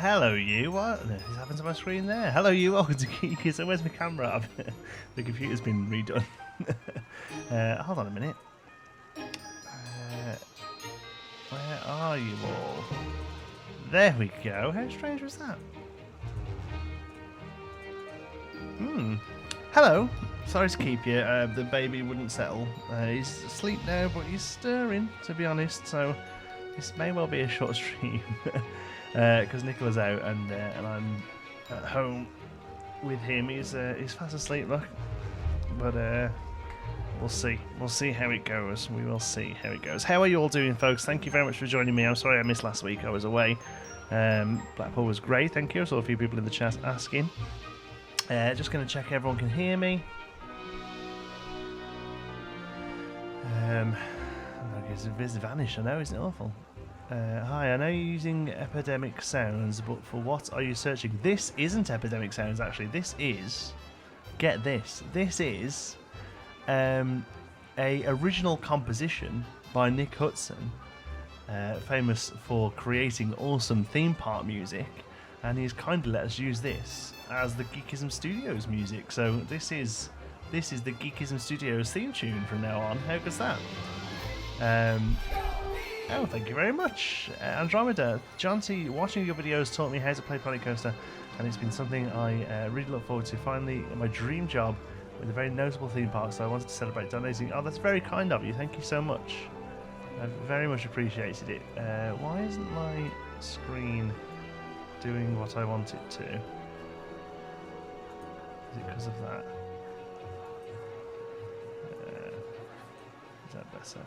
Hello, you. What has happened to my screen there? Hello, you. Welcome to Geekism. Where's my camera? The computer's been redone. Hold on a minute. Where are you all? There we go. How strange was that? Hello. Sorry to keep you. The baby wouldn't settle. He's asleep now, but he's stirring, to be honest. So this may well be a short stream because Nicola's out and I'm at home with him. He's fast asleep, look. But we'll see. We'll see how it goes. We will see how it goes. How are you all doing, folks? Thank you very much for joining me. I'm sorry I missed last week. I was away. Blackpool was great. Thank you. I saw a few people in the chat asking. Just going to check everyone can hear me. It's vanished. I know, isn't it awful? Hi, I know you're using epidemic sounds, but for what are you searching? This isn't epidemic sounds, actually. This is... Get this. This is a original composition by Nick Hudson, famous for creating awesome theme park music, and he's kindly let us use this as the Geekism Studios music. So this is the Geekism Studios theme tune from now on. How good's that? Oh, thank you very much, Andromeda. Jonty, watching your videos taught me how to play Planet Coaster, and it's been something I really look forward to. Finally, my dream job with a very notable theme park, so I wanted to celebrate donating. Oh, that's very kind of you. Thank you so much. I've very much appreciated it. Why isn't my screen doing what I want it to? Is it because of that? Is that better?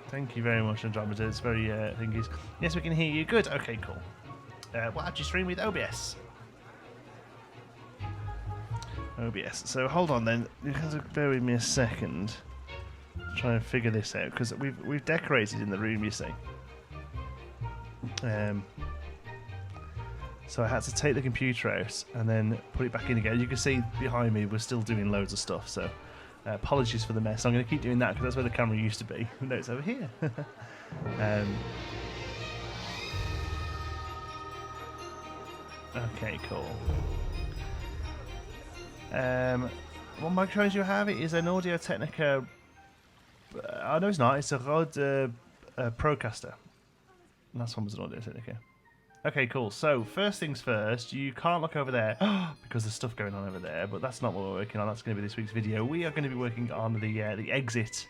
Thank you very much, Andromeda. It's very thingies. Yes, we can hear you. Good. Okay, cool. What app do you stream with? OBS. OBS. So hold on then. You have to bear with me a second. Try and figure this out because we've decorated in the room, you see. So I had to take the computer out and then put it back in again. You can see behind me we're still doing loads of stuff. So. Apologies for the mess. I'm going to keep doing that because that's where the camera used to be. No, it's over here. Okay, cool. What microphones you have? It is an Audio Technica. Oh, no, it's not. It's a Rode Procaster. Last one was an Audio Technica. Okay, cool. So, first things first, you can't look over there because there's stuff going on over there, but that's not what we're working on. That's going to be this week's video. We are going to be working on the exit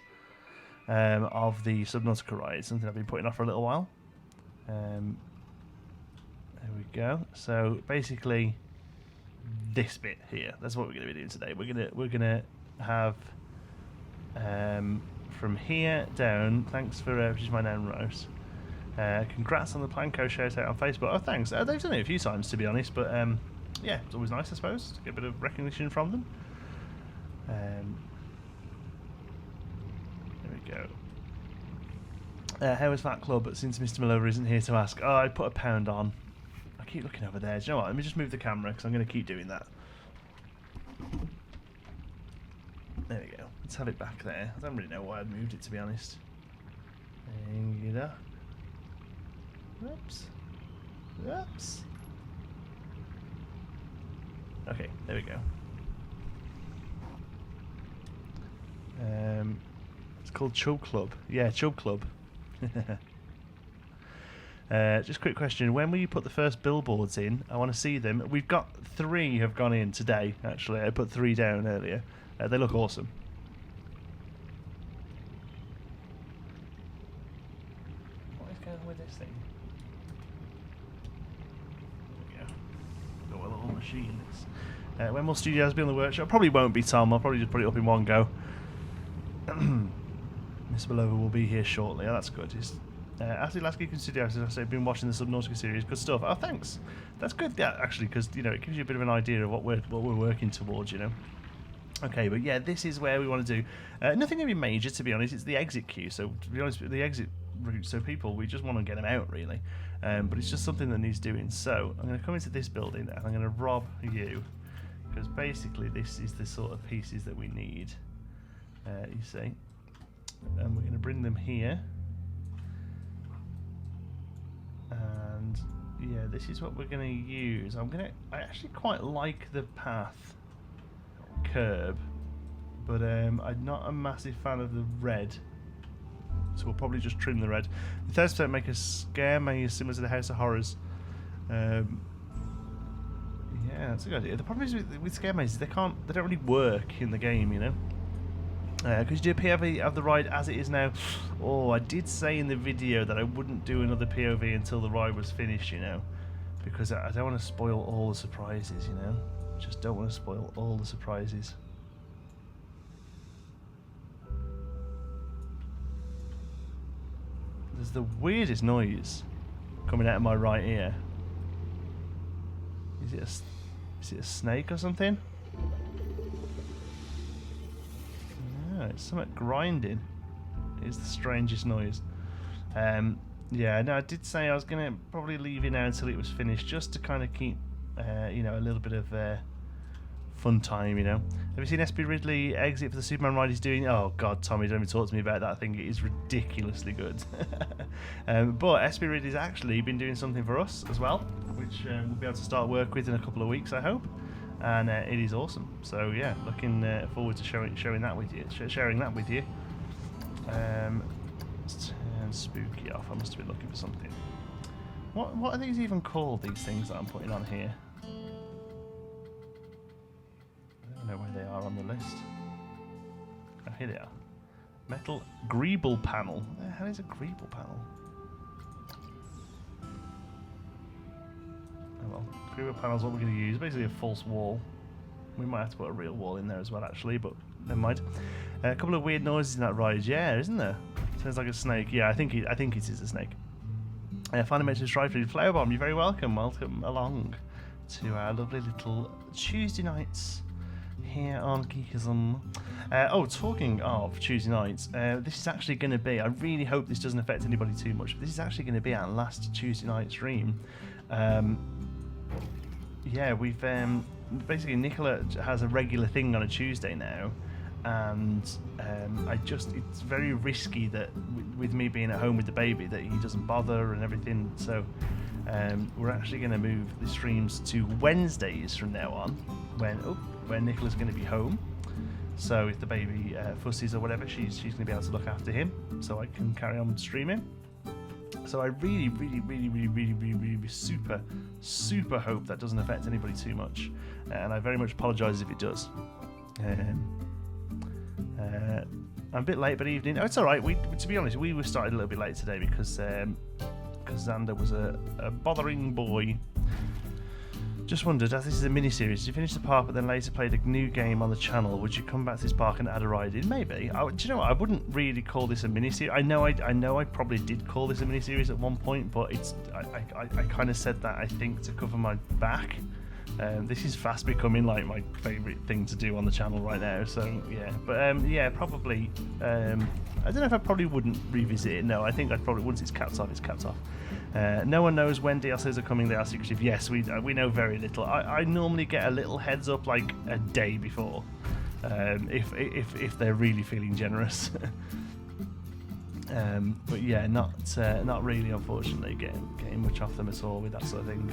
of the Subnautica ride, something I've been putting off for a little while. There we go. So, basically, this bit here. That's what we're going to be doing today. We're gonna have from here down. Thanks for just my name, Rose. Congrats on the Planco shout out on Facebook. Oh, thanks. They've done it a few times, to be honest, but yeah, it's always nice, I suppose, to get a bit of recognition from them. There we go. How was Fat Club since Mr. Malova isn't here to ask? Oh, I put £1 on. I keep looking over there. Do you know what? Let me just move the camera because I'm going to keep doing that. There we go. Let's have it back there. I don't really know why I'd moved it, to be honest. Hang it up. Whoops. Whoops. Okay, there we go. It's called Chub Club. Yeah, Chub Club. Just a quick question. When will you put the first billboards in? I want to see them. We've got 3 have gone in today, actually. I put 3 down earlier. They look awesome. What is going on with this thing? Machines. When will studios be on the workshop? Probably won't be, Tom. I'll probably just put it up in one go. Miss Belova will be here shortly. Oh, that's good. After the last Geek in Studios, as I say, I've been watching the Subnautica series. Good stuff. Oh, thanks. That's good. Yeah, actually, because it gives you a bit of an idea of what we're working towards. Okay, but yeah, this is where we want to do nothing really major, to be honest. It's the exit queue. So to be honest, the exit route. So we just want to get them out, really. But it's just something that needs doing. So I'm going to come into this building and I'm going to rob you, because basically this is the sort of pieces that we need. You see, and we're going to bring them here, and yeah, this is what we're going to use. I actually quite like the path curb, but I'm not a massive fan of the red. So we'll probably just trim the red. The 30% make a scare maze similar to the House of Horrors. Yeah, that's a good idea. The problem is with scare mazes, they don't really work in the game, you know. Could you do a POV of the ride as it is now? Oh, I did say in the video that I wouldn't do another POV until the ride was finished, you know, because I don't want to spoil all the surprises, you know. Just don't want to spoil all the surprises. There's the weirdest noise coming out of my right ear. Is it a snake or something? No, it's something grinding. It's the strangest noise. Yeah, no, I did say I was going to probably leave it now until it was finished, just to kind of keep, you know, a little bit of fun time, you know. Have you seen SP Ridley exit for the Superman ride he's doing? Oh god, Tommy, don't even talk to me about that. I think it is ridiculously good. But SP Ridley's actually been doing something for us as well, which we'll be able to start work with in a couple of weeks, I hope. And it is awesome. So yeah, looking forward to sharing that with you. Let's turn spooky off. I must have been looking for something. What are these even called? These things that I'm putting on here? I don't know where they are on the list. Oh, here they are. Metal greeble panel. What the hell is a greeble panel? Oh well, greeble panel is what we're going to use. Basically a false wall. We might have to put a real wall in there as well, actually, but never mind. A couple of weird noises in that ride, yeah, isn't there? Sounds like a snake. Yeah, I think it is a snake. Finally mentioned Strive Food Flower Bomb. You're very welcome. Welcome along to our lovely little Tuesday nights here on Geekism. Oh, talking of Tuesday nights, this is actually going to be, I really hope this doesn't affect anybody too much, but this is actually going to be our last Tuesday night stream. Yeah, we've basically Nicola has a regular thing on a Tuesday now, and it's very risky that with me being at home with the baby that he doesn't bother and everything, so we're actually going to move the streams to Wednesdays from now on when Nicola's going to be home. So if the baby fussies or whatever, she's going to be able to look after him, so I can carry on streaming. So I really super hope that doesn't affect anybody too much, and I very much apologise if it does. I'm a bit late, but evening. Oh, it's all right. To be honest, we were started a little bit late today because Xander was a bothering boy. Just wondered, as this is a mini-series, did you finish the park but then later played a new game on the channel? Would you come back to this park and add a ride in? Maybe. Do you know what? I wouldn't really call this a mini-series. I know I probably did call this a mini-series at one point, but I kind of said that, I think, to cover my back. This is fast becoming like my favourite thing to do on the channel right now, so yeah. But yeah, probably, I don't know if I probably wouldn't revisit it. No, I think I'd probably, once it's capped off, it's capped off. No one knows when DLCs are coming. They are secretive. Yes, we know very little. I normally get a little heads up like a day before, if they're really feeling generous. But yeah, not really, unfortunately, getting much off them at all with that sort of thing.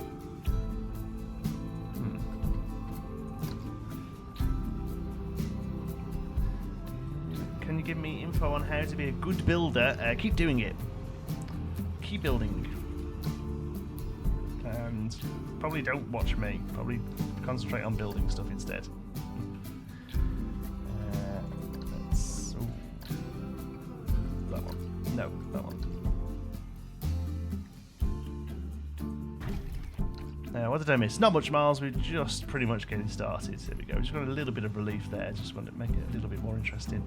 Can you give me info on how to be a good builder? Keep doing it. Keep building. And probably don't watch me. Probably concentrate on building stuff instead. That one. No, that one. What did I miss? Not much, Miles. We're just pretty much getting started. There we go. Just got a little bit of relief there. Just want to make it a little bit more interesting.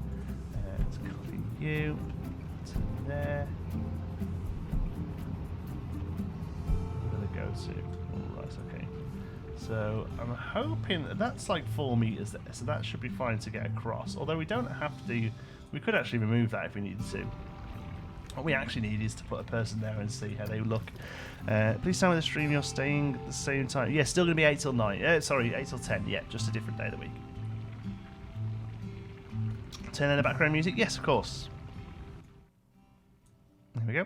Let's copy you to there. Where did it go to? All right, okay. So I'm hoping that's like 4 meters there, so that should be fine to get across. Although we don't have to. We could actually remove that if we needed to. What we actually need is to put a person there and see how they look. Please tell me the stream you're staying at the same time. Yeah, still going to be 8 till 9. Sorry, 8 till 10. Yeah, just a different day of the week. Turn on the background music. Yes, of course. There we go.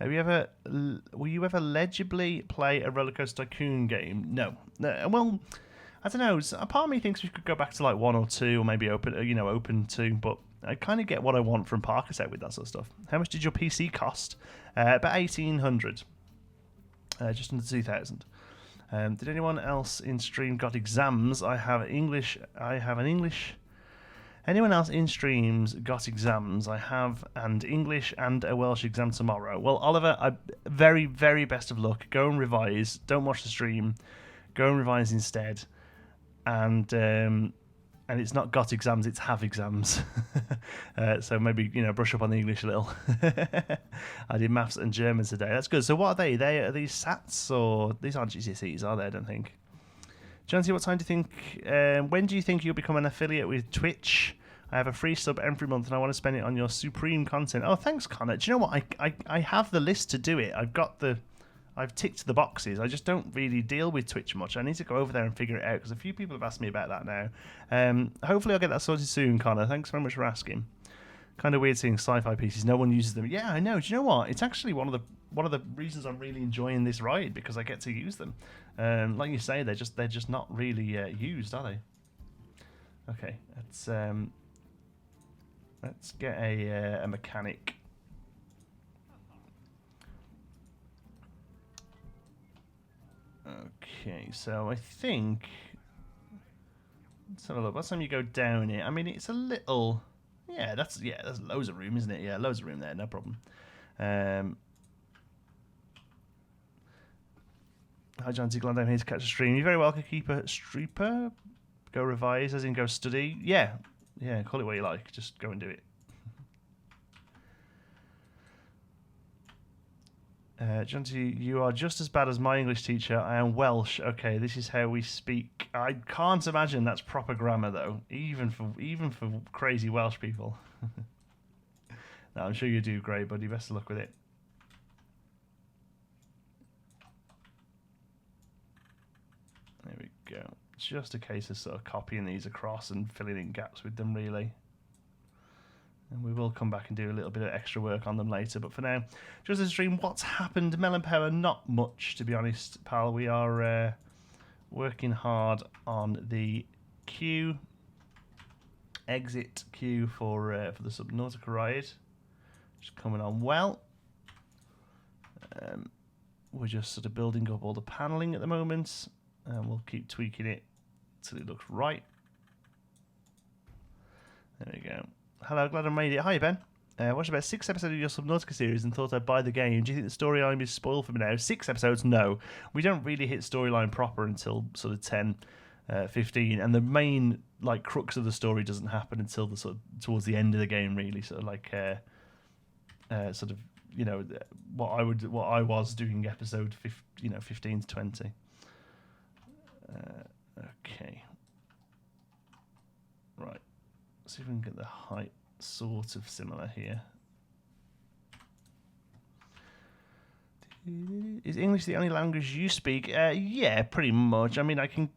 Will you ever legibly play a Roller Coaster Tycoon game? No. Well, I don't know. A part of me thinks we could go back to like 1 or 2, or maybe open 2. But I kind of get what I want from Park Set with that sort of stuff. How much did your PC cost? About 1,800. Just under 2,000. Did anyone else in stream got exams? I have an English. Anyone else in streams got exams? I have an English and a Welsh exam tomorrow. Well, Oliver, very, very best of luck. Go and revise. Don't watch the stream. Go and revise instead. And it's not got exams, it's have exams. So maybe, brush up on the English a little. I did maths and German today. That's good. So what are they? Are these SATs, or these aren't GCSEs, are they? I don't think. Jonesy, what time do you think? When do you think you'll become an affiliate with Twitch? I have a free sub every month, and I want to spend it on your supreme content. Oh, thanks, Connor. Do you know what? I have the list to do it. I've ticked the boxes. I just don't really deal with Twitch much. I need to go over there and figure it out, because a few people have asked me about that now. Hopefully, I'll get that sorted soon, Connor. Thanks very much for asking. Kind of weird seeing sci-fi pieces. No one uses them. Yeah, I know. Do you know what? It's actually one of the reasons I'm really enjoying this ride, because I get to use them. Like you say, they're just not really used, are they? Okay, let's get a mechanic. Okay, so I think let's have a look. Last time you go down here, I mean, it's a little. Yeah, that's loads of room, isn't it? Yeah, loads of room there, no problem. Hi, John T. Glad I'm here to catch a stream. You're very welcome, Keeper Streeper. Go revise, as in go study. Yeah, call it what you like. Just go and do it. John T, you are just as bad as my English teacher. I am Welsh. Okay, this is how we speak. I can't imagine that's proper grammar, though, even for crazy Welsh people. No, I'm sure you do great, buddy. Best of luck with it. There we go. It's just a case of sort of copying these across and filling in gaps with them, really. And we will come back and do a little bit of extra work on them later. But for now, just a stream. What's happened? Melon Power, not much, to be honest, pal. We are working hard on the exit queue for the Subnautica ride. Just coming on well. We're just sort of building up all the paneling at the moment. And we'll keep tweaking it till it looks right. There we go. Hello, glad I made it. Hi, Ben. Watched about 6 episodes of your Subnautica series and thought I'd buy the game. Do you think the storyline is spoiled for me now? 6 episodes? No. We don't really hit storyline proper until sort of 10, 15. And the main crux of the story doesn't happen until the sort of towards the end of the game, really. Sort of what I was doing episode 15 to 20. Okay. Right. See if we can get the height sort of similar here. Is English the only language you speak? Yeah, pretty much. I mean, I can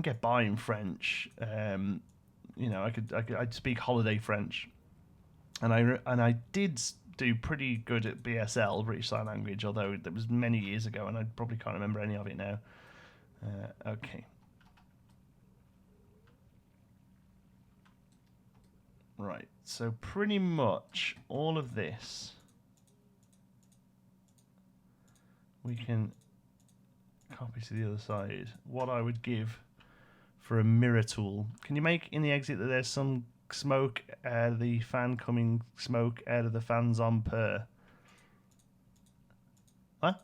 get by in French. I'd speak holiday French, and I did do pretty good at BSL, British Sign Language, although that was many years ago, and I probably can't remember any of it now. Okay. Right, so pretty much all of this we can copy to the other side. What I would give for a mirror tool. Can you make in the exit that there's some smoke out of the fan coming, smoke out of the fans on per? What?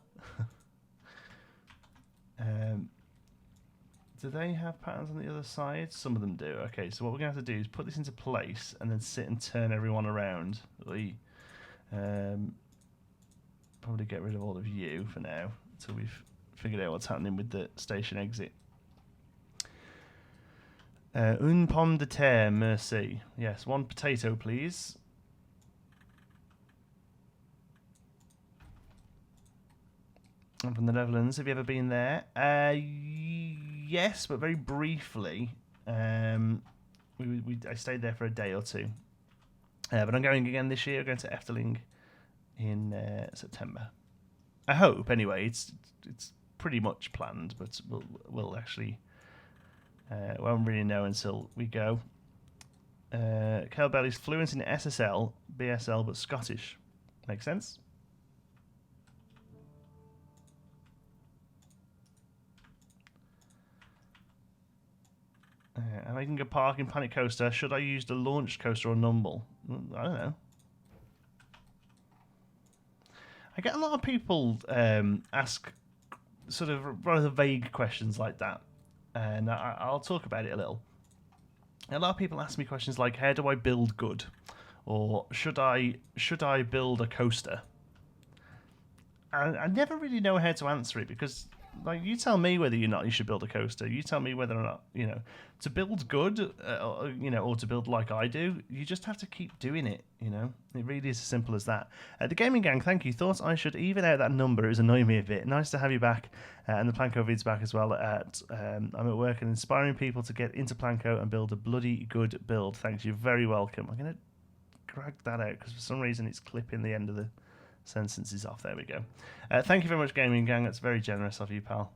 Do they have patterns on the other side? Some of them do. Okay, so what we're going to have to do is put this into place and then sit and turn everyone around. Probably get rid of all of you for now until we've figured out what's happening with the station exit. Une pomme de terre, merci. Yes, 1 potato, please. I'm from the Netherlands. Have you ever been there? Yes, but very briefly. I stayed there for a day or two. But I'm going again this year. I'm going to Efteling in September. I hope, anyway. It's pretty much planned, but we'll actually won't really know until we go. Kelbell is fluent in SSL, BSL, but Scottish. Makes sense. I'm making a park in Planet Coaster. Should I use the launch coaster or Numble? I don't know. I get a lot of people ask sort of rather vague questions like that, and I'll talk about it a little. A lot of people ask me questions like, "How do I build good?" or "Should I build a coaster?" And I never really know how to answer it because, like, you tell me whether you should build a coaster. You tell me whether or not to build good, or to build like I do. You just have to keep doing it. It really is as simple as that. The Gaming Gang, thank you. Thought I should even out that number. It was annoying me a bit. Nice to have you back, and the Planco vid's back as well. I'm at work and inspiring people to get into Planco and build a bloody good build. Thanks, you're very welcome. I'm gonna drag that out because for some reason it's clipping the end of the sentences off. There we go. Thank you very much, Gaming Gang. That's very generous of you, pal.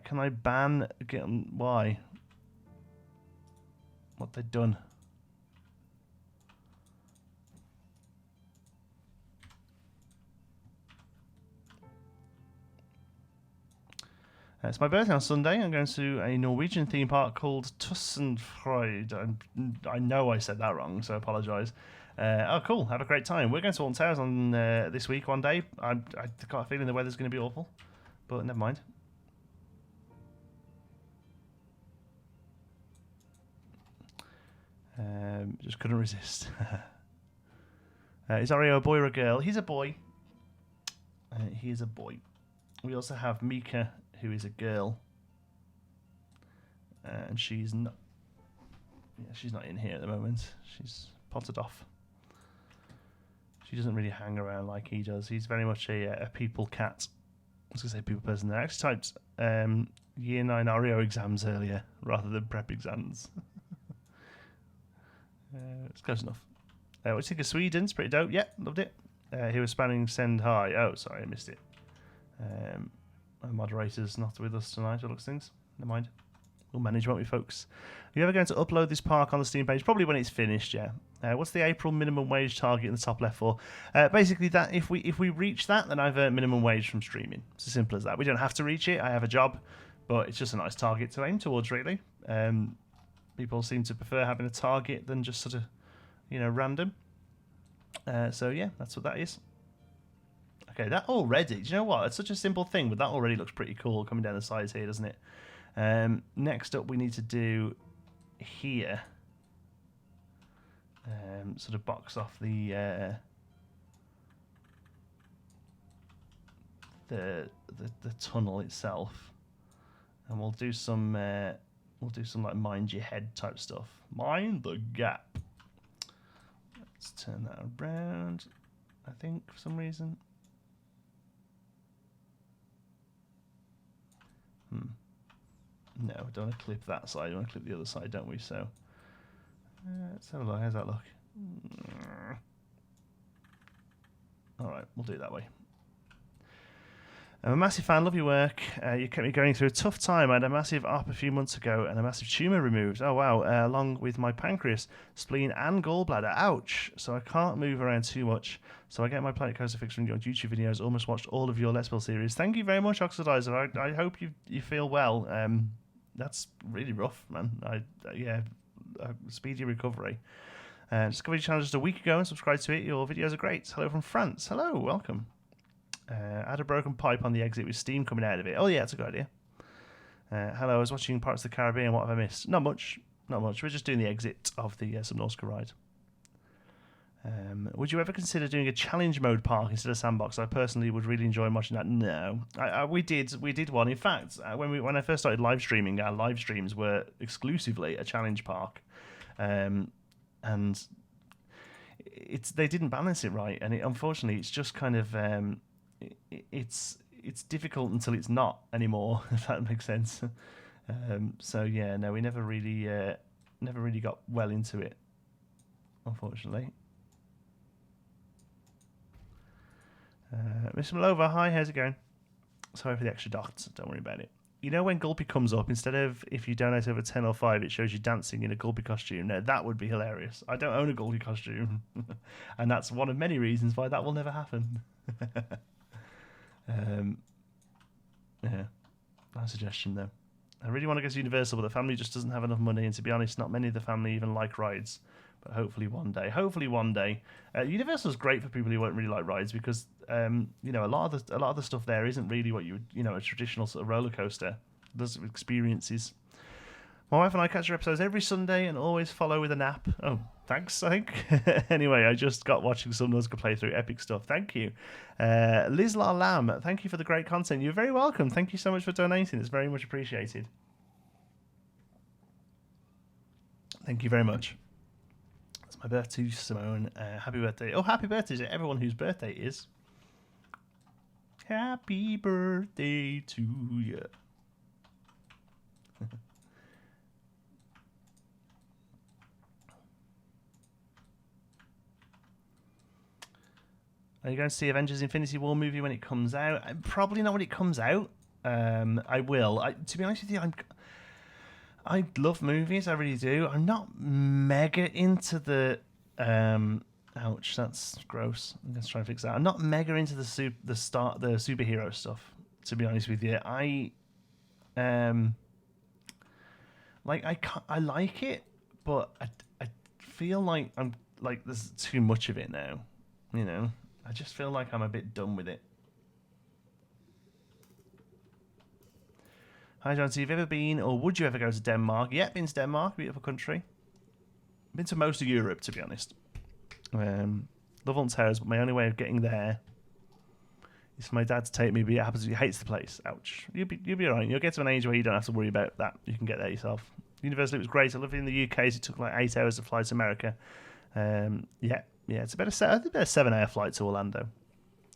Can I ban? Why? What they done? It's my birthday on Sunday. I'm going to a Norwegian theme park called Tussenfrøyd. I know I said that wrong, so I apologise. Oh, cool. Have a great time. We're going to Alton Towers on this week one day. I've got a feeling the weather's going to be awful, but never mind. Just couldn't resist. Is Oreo a boy or a girl? He's a boy. He is a boy. We also have Mika, who is a girl. And she's not... Yeah, she's not in here at the moment. She's potted off. She doesn't really hang around like he does. He's very much a people cat. I was going to say people person there. I actually typed Year 9 Oreo exams earlier rather than prep exams. It's close enough. What do you think of Sweden? It's pretty dope. Yeah, loved it. He was spamming send hi. Oh, sorry, I missed it. My moderator's not with us tonight, it looks things. Never mind. We'll manage, won't we, folks? Are you ever going to upload this park on the Steam page? Probably when it's finished, yeah. What's the April minimum wage target in the top left for? Basically, that if we reach that, then I've earned minimum wage from streaming. It's as simple as that. We don't have to reach it. I have a job, but it's just a nice target to aim towards, really. People seem to prefer having a target than just sort of, random. So yeah, that's what that is. Okay, that already. Do you know what? It's such a simple thing, but that already looks pretty cool coming down the sides here, doesn't it? Next up, we need to do here. Sort of box off the tunnel itself, and we'll do some like mind your head type stuff. Mind the gap. Let's turn that around. I think for some reason. No, don't want to clip that side. We want to clip the other side, don't we? So let's have a look. How's that look? All right, we'll do it that way. I'm a massive fan, love your work. You kept me going through a tough time. I had a massive op a few months ago and a massive tumour removed. Oh, wow. Along with my pancreas, spleen and gallbladder. Ouch. So I can't move around too much. So I get my Planet Coaster fix from your YouTube videos. Almost watched all of your Let's Build series. Thank you very much, Oxidizer. I hope you feel well. That's really rough, man. Speedy recovery. Discovered your channel just a week ago and subscribed to it. Your videos are great. Hello from France. Hello, welcome. I had a broken pipe on the exit with steam coming out of it. Oh yeah, that's a good idea. Hello, I was watching Parts of the Caribbean. What have I missed? Not much. We're just doing the exit of the Subnautica ride. Would you ever consider doing a challenge mode park instead of sandbox? I personally would really enjoy watching that. No, we did one. In fact, when I first started live streaming, our live streams were exclusively a challenge park, and they didn't balance it right, and unfortunately, it's just kind of it's difficult until it's not anymore. If that makes sense. So yeah, no, we never really got well into it, unfortunately. Mr. Malova, hi, how's it going? Sorry for the extra dots, don't worry about it. You know when Gulpy comes up, instead of if you donate over 10 or 5, it shows you dancing in a Gulpy costume. Now, that would be hilarious. I don't own a Gulpy costume. And that's one of many reasons why that will never happen. Yeah, nice suggestion, though. I really want to go to Universal, but the family just doesn't have enough money. And to be honest, not many of the family even like rides. But hopefully one day. Hopefully one day. Universal's great for people who won't really like rides because you know a lot of the stuff there isn't really what you would a traditional sort of roller coaster. Those experiences. My wife and I catch our episodes every Sunday and always follow with a nap. Oh, thanks, I think. Anyway, I just got watching Subnautica playthrough. Epic stuff. Thank you. Liz La Lam, thank you for the great content. You're very welcome. Thank you so much for donating. It's very much appreciated. Thank you very much. It's my birthday, Simone. Happy birthday. Oh, happy birthday to everyone whose birthday is. Happy birthday to you. Are you going to see Avengers Infinity War movie when it comes out? Probably not when it comes out. I will. To be honest with you, I love movies. I really do. I'm not mega into the. Ouch, that's gross. I'm going to try and fix that. I'm not mega into the superhero stuff. To be honest with you, I like it, but I feel like I'm like there's too much of it now. You know. I just feel like I'm a bit done with it. Hi, John. So you've ever been, or would you ever go to Denmark? Yeah, been to Denmark, beautiful country. Been to most of Europe, to be honest. Love on Terrace, but my only way of getting there is for my dad to take me, but he absolutely hates the place. Ouch. You'll be alright. You'll get to an age where you don't have to worry about that. You can get there yourself. University was great. I lived in the UK, so it took like 8 hours to fly to America. Yeah, it's about a 7-hour flight to Orlando.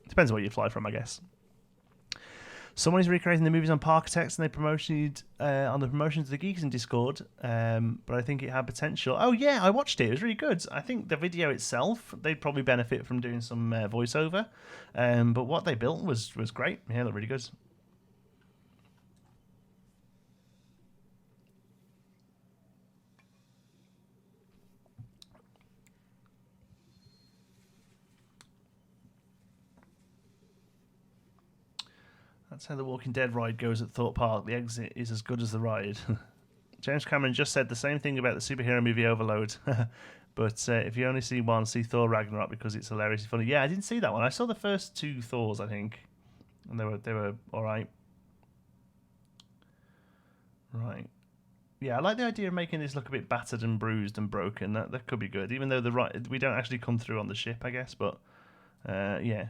Depends on where you fly from, I guess. Someone is recreating the movies on Parkitex, and they promoted on the promotions of the Geekism Discord. But I think it had potential. Oh yeah, I watched it. It was really good. I think the video itself, they'd probably benefit from doing some voiceover. But what they built was great. Yeah, it looked really good. That's how the Walking Dead ride goes at Thorpe Park. The exit is as good as the ride. James Cameron just said the same thing about the superhero movie Overload. But if you only see one, see Thor Ragnarok because it's hilariously funny. Yeah, I didn't see that one. I saw the first 2 Thors, I think, and they were all right. Right. Yeah, I like the idea of making this look a bit battered and bruised and broken. That could be good, even though we don't actually come through on the ship, I guess. But yeah.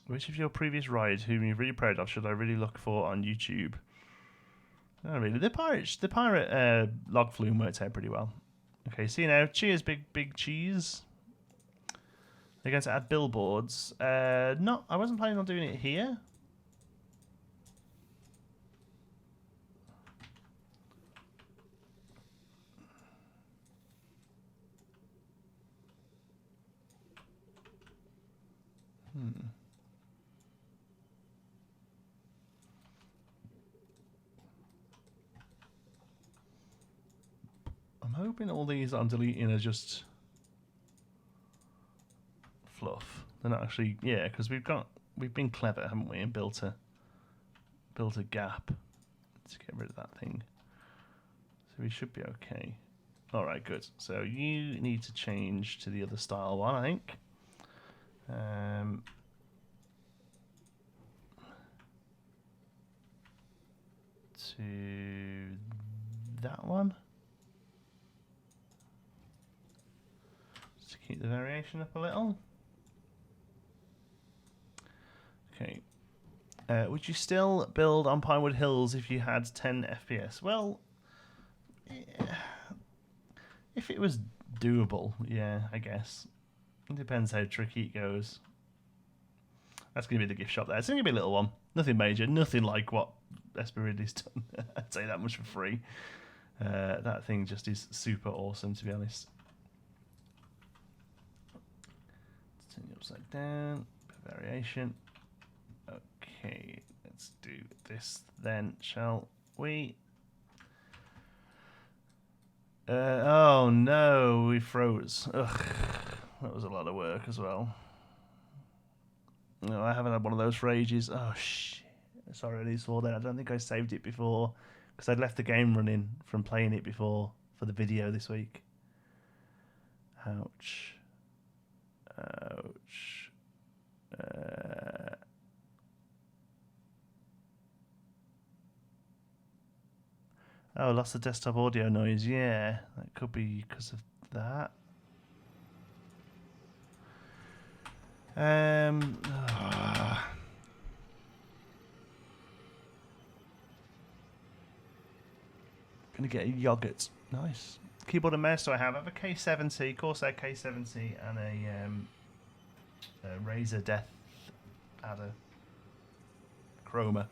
Which of your previous rides, whom you're really proud of, should I really look for on YouTube? Oh, really? The pirate log flume worked out pretty well. Okay, see you now. Cheers, big cheese. They're going to add billboards. No, I wasn't planning on doing it here. I'm hoping all these I'm deleting are just fluff. They're not actually, yeah, because we've been clever, haven't we, and built a gap to get rid of that thing. So we should be okay. All right, good. So you need to change to the other style one, I think. To that one. Just to keep the variation up a little. Okay. Would you still build on Pinewood Hills if you had 10 FPS? Well, yeah, if it was doable, yeah, I guess. It depends how tricky it goes. That's going to be the gift shop there. It's going to be a little one. Nothing major. Nothing like what Esperiddy's done. I'd say that much for free. That thing just is super awesome, to be honest. Let's turn you upside down, variation. Okay, let's do this then, shall we? Oh no, we froze. Ugh, that was a lot of work as well. No, I haven't had one of those for ages. Oh shit! Sorry, I saw that. I don't think I saved it before because I'd left the game running from playing it before for the video this week. Ouch. Ouch. Oh, lost the desktop audio noise. Yeah, that could be because of that. Gonna get a yogurt. Nice. Keyboard and mouse. So I have a K70, Corsair K70, and a Razer Death Adder Chroma.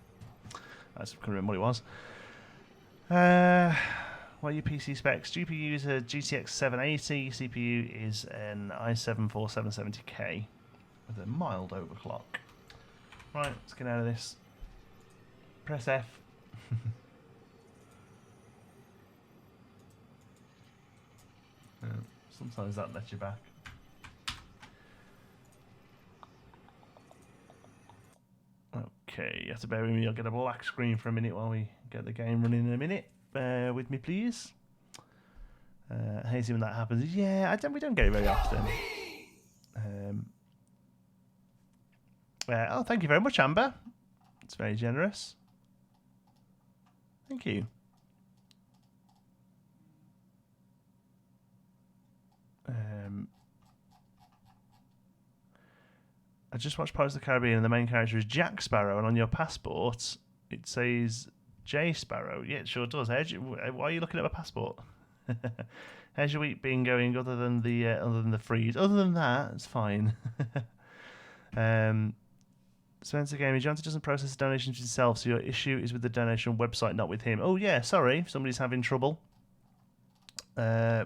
I just couldn't remember what it was. What are your PC specs? GPU is a GTX 780. CPU is an i7 4770K with a mild overclock. Right, let's get out of this. Press F. Sometimes that lets you back. Okay, you have to bear with me. I'll get a black screen for a minute while we get the game running in a minute. Bear with me, please. Hazy when that happens. Yeah, we don't get it very often. Oh, thank you very much, Amber. It's very generous. Thank you. I just watched Pirates of the Caribbean and the main character is Jack Sparrow, and on your passport it says J Sparrow. Yeah, it sure does. Why are you looking at my passport? How's your week been going other than the freeze? Other than that, it's fine. Spencer Gaming, Jonathan doesn't process the donations himself, so your issue is with the donation website, not with him. Oh yeah, sorry, somebody's having trouble. Yeah,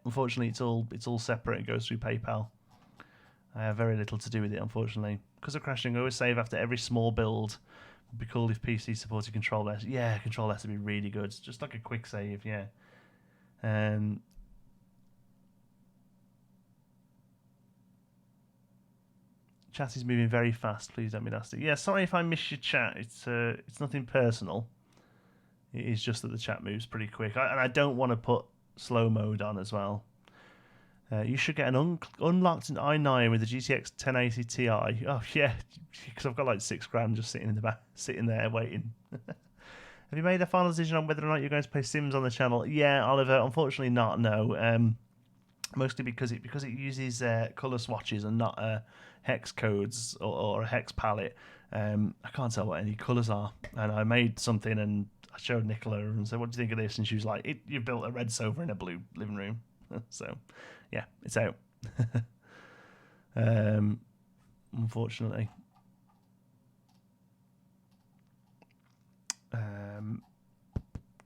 unfortunately it's all separate. It goes through PayPal. I have very little to do with it, unfortunately. Because of crashing, I always save after every small build. Would be cool if PC supported Control S. Yeah, Control S would be really good. Just like a quick save, yeah. Chat is moving very fast. Please don't be nasty. Yeah, sorry if I miss your chat. It's nothing personal. It is just that the chat moves pretty quick. And I don't want to put slow mode on as well. You should get an unlocked i9 with the GTX 1080 Ti. Oh yeah, because I've got like $6,000 just sitting in the back, sitting there waiting. Have you made a final decision on whether or not you're going to play Sims on the channel? Yeah, Oliver. Unfortunately, not. No. Mostly because it uses color swatches and not hex codes or a hex palette. I can't tell what any colors are. And I made something and I showed Nicola and said, "What do you think of this?" And she was like, "You built a red sofa in a blue living room." So. Yeah, it's out. Unfortunately.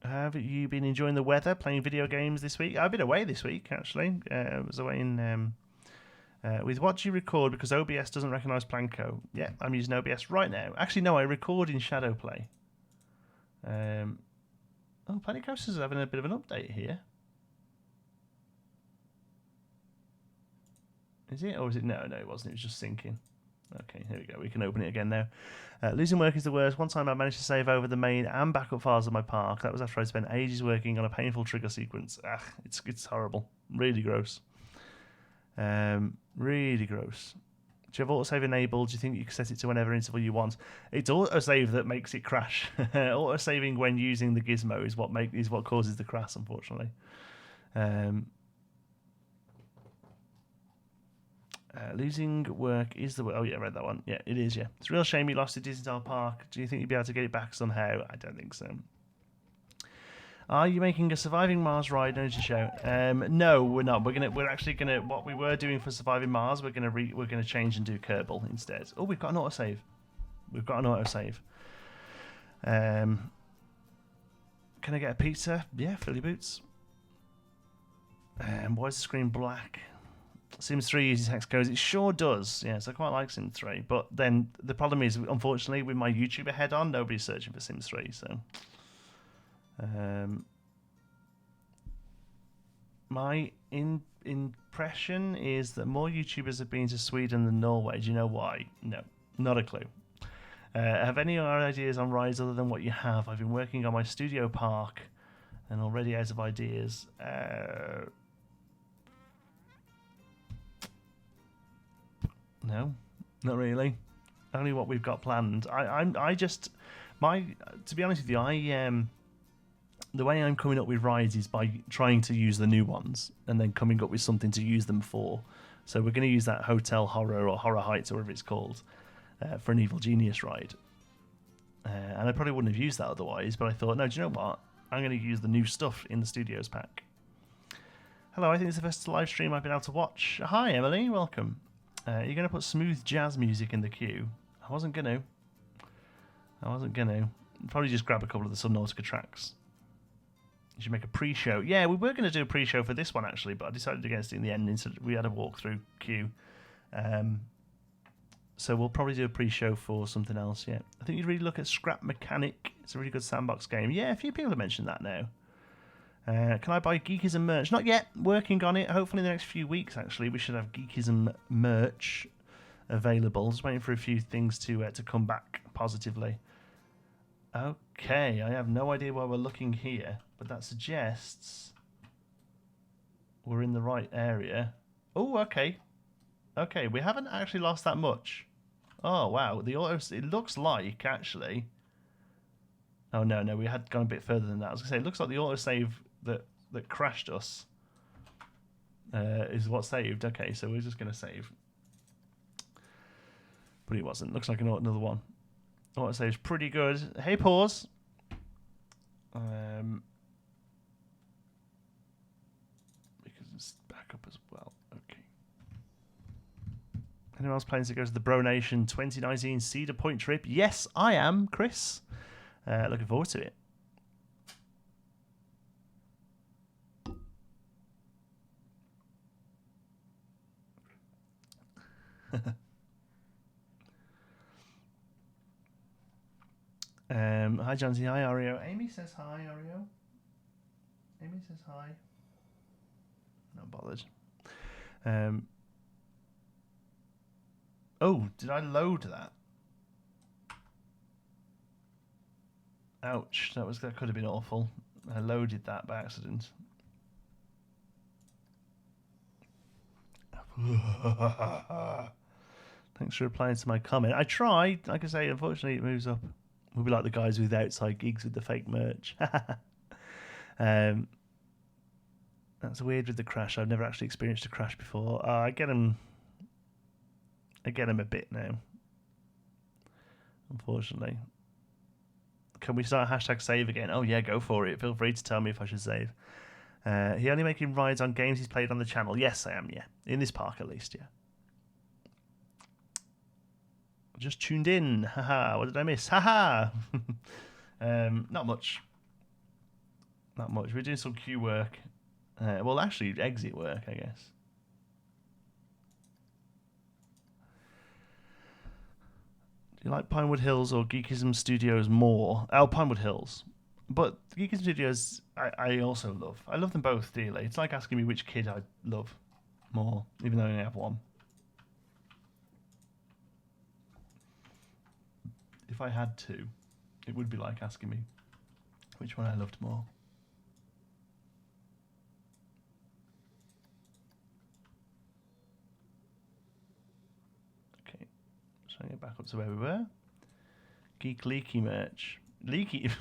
Have you been enjoying the weather, playing video games this week? I've been away this week, actually. I was away in... with what do you record? Because OBS doesn't recognise Planco. Yeah, I'm using OBS right now. Actually, no, I record in Shadowplay. Planet Coast is having a bit of an update here. Is it? Or is it? No, it wasn't. It was just syncing. Okay, here we go. We can open it again now. Losing work is the worst. One time I managed to save over the main and backup files of my park. That was after I spent ages working on a painful trigger sequence. It's horrible. Really gross. Really gross. Do you have autosave enabled? Do you think you can set it to whenever interval you want? It's autosave that makes it crash. Autosaving when using the gizmo is what causes the crash, unfortunately. Losing work is the... Oh, yeah, I read that one. Yeah, it is, yeah. It's a real shame you lost to Disneyland Park. Do you think you'd be able to get it back somehow? I don't think so. Are you making a Surviving Mars ride energy show? No, we're not. We're actually gonna... What we were doing for Surviving Mars, we're gonna change and do Kerbal instead. Oh, we've got an autosave. Can I get a pizza? Yeah, Philly Boots. Why is the screen black? Sims 3 uses hex codes. It sure does. Yes, I quite like Sims 3. But then the problem is, unfortunately, with my YouTuber head on, nobody's searching for Sims 3. So, my impression is that more YouTubers have been to Sweden than Norway. Do you know why? No, not a clue. Have any ideas on rides other than what you have? I've been working on my studio park and already out of ideas. No, not really. Only what we've got planned. To be honest with you, the way I'm coming up with rides is by trying to use the new ones and then coming up with something to use them for. So we're going to use that Hotel Horror or Horror Heights or whatever it's called for an Evil Genius ride. And I probably wouldn't have used that otherwise, but I thought, no, do you know what? I'm going to use the new stuff in the Studios pack. Hello, I think it's the first live stream I've been able to watch. Hi, Emily, welcome. You're going to put smooth jazz music in the queue. I wasn't going to. Probably just grab a couple of the Subnautica tracks. You should make a pre-show. Yeah, we were going to do a pre-show for this one, actually, but I decided against it in the end. Instead, we had a walkthrough queue. So we'll probably do a pre-show for something else, yeah. I think you'd really look at Scrap Mechanic. It's a really good sandbox game. Yeah, a few people have mentioned that now. Can I buy Geekism merch? Not yet. Working on it. Hopefully in the next few weeks, actually, we should have Geekism merch available. Just waiting for a few things to come back positively. Okay, I have no idea why we're looking here, but that suggests we're in the right area. Oh, okay. Okay, we haven't actually lost that much. Oh, wow. It looks like, actually... Oh, no, we had gone a bit further than that. I was going to say, it looks like the autosave that crashed us is what saved. Okay, so we're just going to save. But it wasn't. Looks like another one. Autosave's pretty good. Hey, pause. Because it's back up as well. Okay. Anyone else planning to go to the Bro Nation 2019 Cedar Point trip? Yes, I am, Chris. Looking forward to it. Hi, Johnsy. Hi, Ario. Amy says hi, Ario. Amy says hi. Not bothered. Oh, did I load that? Ouch, that could have been awful. I loaded that by accident. Thanks for replying to my comment. I tried. Like I say, unfortunately it moves up. We'll be like the guys with outside gigs with the fake merch. That's weird with the crash. I've never actually experienced a crash before. I get them a bit now. Unfortunately. Can we start hashtag save again? Oh yeah, go for it. Feel free to tell me if I should save. He only making rides on games he's played on the channel. Yes, I am, yeah. In this park at least, yeah. Just tuned in. Haha, what did I miss? Haha! Not much. Not much. We're doing some queue work. Well, actually, exit work, I guess. Do you like Pinewood Hills or Geekism Studios more? Oh, Pinewood Hills. But Geekism Studios, I also love. I love them both dearly. It's like asking me which kid I love more, even though I only have one. If I had to, it would be like asking me which one I loved more. Okay, so get back up to where we were. Geek Leaky merch. Leaky.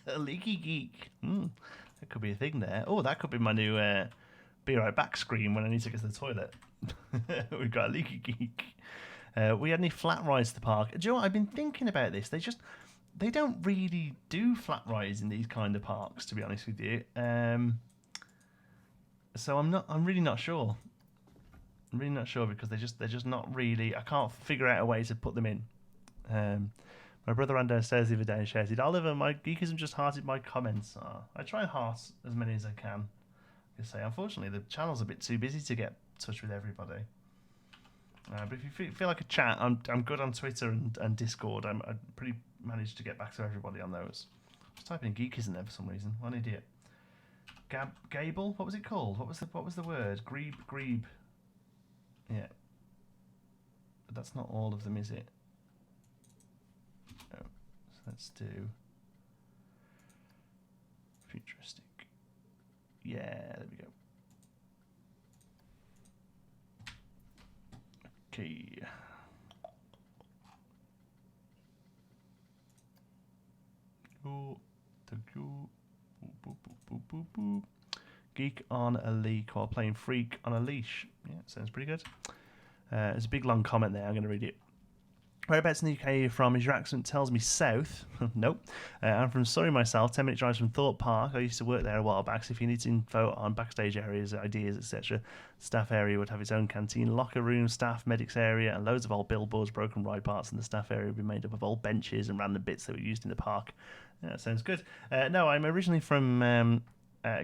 A leaky geek. That could be a thing there. Oh, that could be my new be right back screen when I need to get to the toilet. We've got a leaky geek. We had any flat rides to the park. Do you know what? I've been thinking about this. They don't really do flat rides in these kind of parks, to be honest with you. So I'm really not sure. I'm really not sure because they're just not really. I can't figure out a way to put them in. My brother ran downstairs the other day and shouted, "Oliver, my Geekism just hearted my comments." I try and heart as many as I can. I say, unfortunately, the channel's a bit too busy to get touch with everybody. But if you feel like a chat, I'm good on Twitter and Discord. I pretty managed to get back to everybody on those. I was typing in Geekism there for some reason. What an idiot. Gable? What was it called? What was the word? Grebe. Yeah. But that's not all of them, is it? Oh. So let's do futuristic. Yeah, there we go. Okay. Oh, thank you. Boop, boop, boop, boop, boop. Geek on a leak while playing Freak on a leash. Yeah, sounds pretty good. There's a big long comment there. I'm going to read it. Whereabouts in the UK are you from? Is your accent tells me south? Nope. I'm from Surrey myself, 10 minute drives from Thorpe Park. I used to work there a while back, so if you need info on backstage areas, ideas, etc., staff area would have its own canteen, locker room, staff, medics area, and loads of old billboards, broken ride parts, and the staff area would be made up of old benches and random bits that were used in the park. Yeah, that sounds good. No, I'm originally from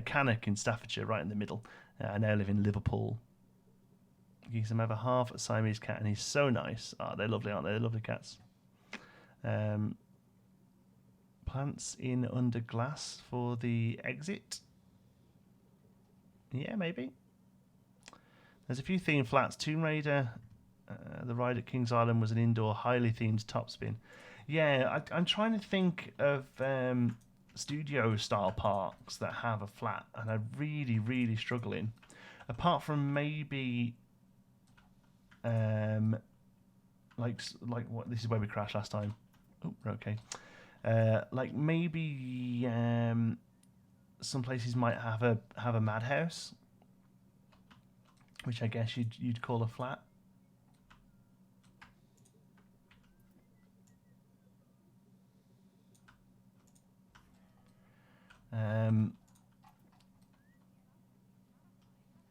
Cannock in Staffordshire, right in the middle. I now live in Liverpool. Geekism have a half Siamese cat, and he's so nice. Oh, they're lovely, aren't they? They're lovely cats. Plants in under glass for the exit. Yeah, maybe. There's a few themed flats. Tomb Raider, the ride at Kings Island was an indoor, highly themed topspin. Yeah, I'm trying to think of studio-style parks that have a flat, and I'm really, really struggling. Apart from maybe... like what? This is where we crashed last time. Oh, okay. Like maybe some places might have a madhouse, which I guess you'd call a flat.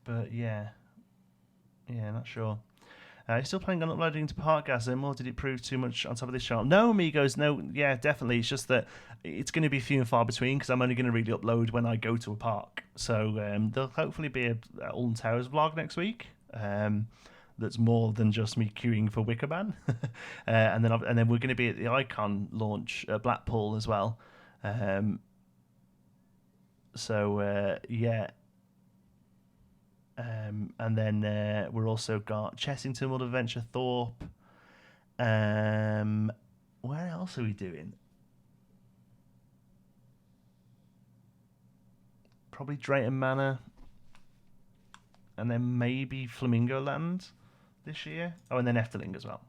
But yeah, not sure. Still planning on uploading to Parkgasm, or did it prove too much on top of this channel? No, amigos, no, yeah, definitely. It's just that it's going to be few and far between because I'm only going to really upload when I go to a park. So there'll hopefully be a Alton Towers vlog next week. That's more than just me queuing for Wickerman, and then we're going to be at the Icon launch at Blackpool as well. Yeah. And then we're also got Chessington World Adventure, Thorpe. Where else are we doing? Probably Drayton Manor. And then maybe Flamingo Land this year. Oh, and then Efteling as well.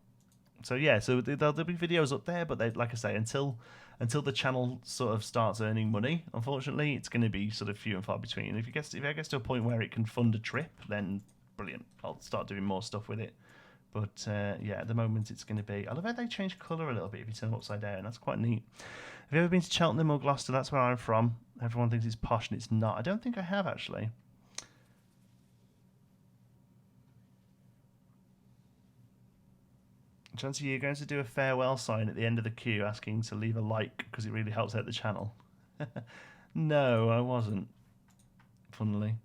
So yeah, so there'll be videos up there, but like I say, until the channel sort of starts earning money, unfortunately, it's going to be sort of few and far between. If it gets to a point where it can fund a trip, then brilliant. I'll start doing more stuff with it. But yeah, at the moment it's going to be... I love how they change colour a little bit if you turn them upside down. That's quite neat. Have you ever been to Cheltenham or Gloucester? That's where I'm from. Everyone thinks it's posh and it's not. I don't think I have, actually. Chancy, you're going to do a farewell sign at the end of the queue asking to leave a like because it really helps out the channel. No, I wasn't. Funnily.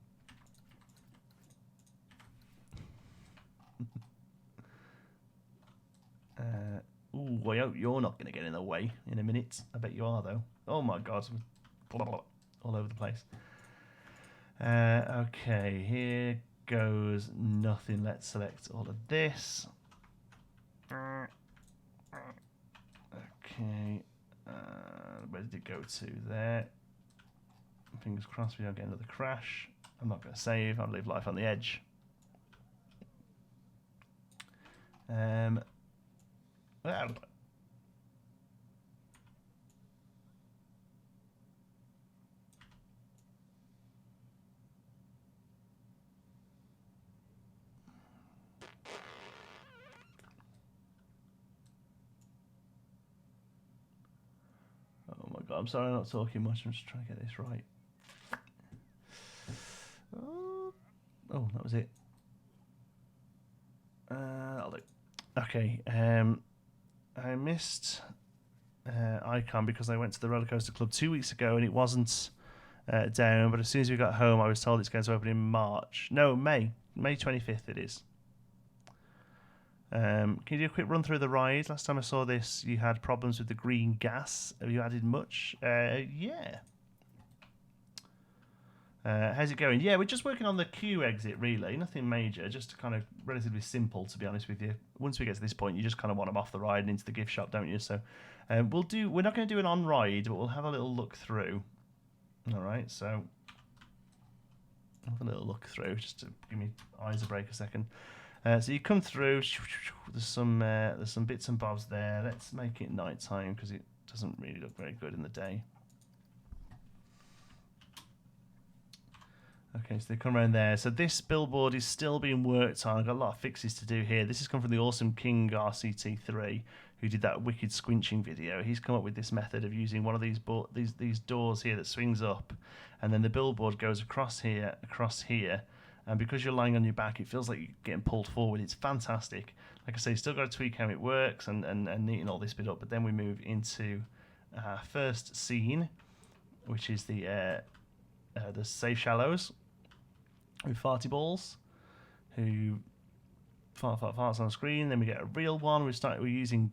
Ooh, I hope you're not going to get in the way in a minute. I bet you are, though. Oh my god. All over the place. Okay, here goes nothing. Let's select all of this. Okay, where did it go to? There. Fingers crossed we don't get another crash. I'm not going to save. I'll leave life on the edge. Well, oh my god, I'm sorry I'm not talking much. I'm just trying to get this right. Oh, that was it. I'll do. Okay. I missed Icon because I went to the roller coaster club 2 weeks ago and it wasn't down. But as soon as we got home, I was told it's going to open in March. No, May 25th it is. Can you do a quick run through the ride? Last time I saw this, you had problems with the green gas. Have you added much? Yeah. How's it going? Yeah, we're just working on the queue exit, really. Nothing major, just kind of relatively simple, to be honest with you. Once we get to this point, you just kind of want them off the ride and into the gift shop, don't you? So we're not going to do an on-ride, but we'll have a little look through. All right, so have a little look through, just to give me eyes a break a second. So you come through, there's some bits and bobs there. Let's make it nighttime because it doesn't really look very good in the day. Okay, so they come around there. So this billboard is still being worked on. I've got a lot of fixes to do here. This has come from the awesome King RCT3, who did that wicked squinching video. He's come up with this method of using one of these doors here that swings up, and then the billboard goes across here, and because you're lying on your back, it feels like you're getting pulled forward. It's fantastic. Like I say, still got to tweak how it works and neaten all this bit up. But then we move into our first scene, which is the safe shallows with farty balls who farts on the screen. Then we get a real one. We're using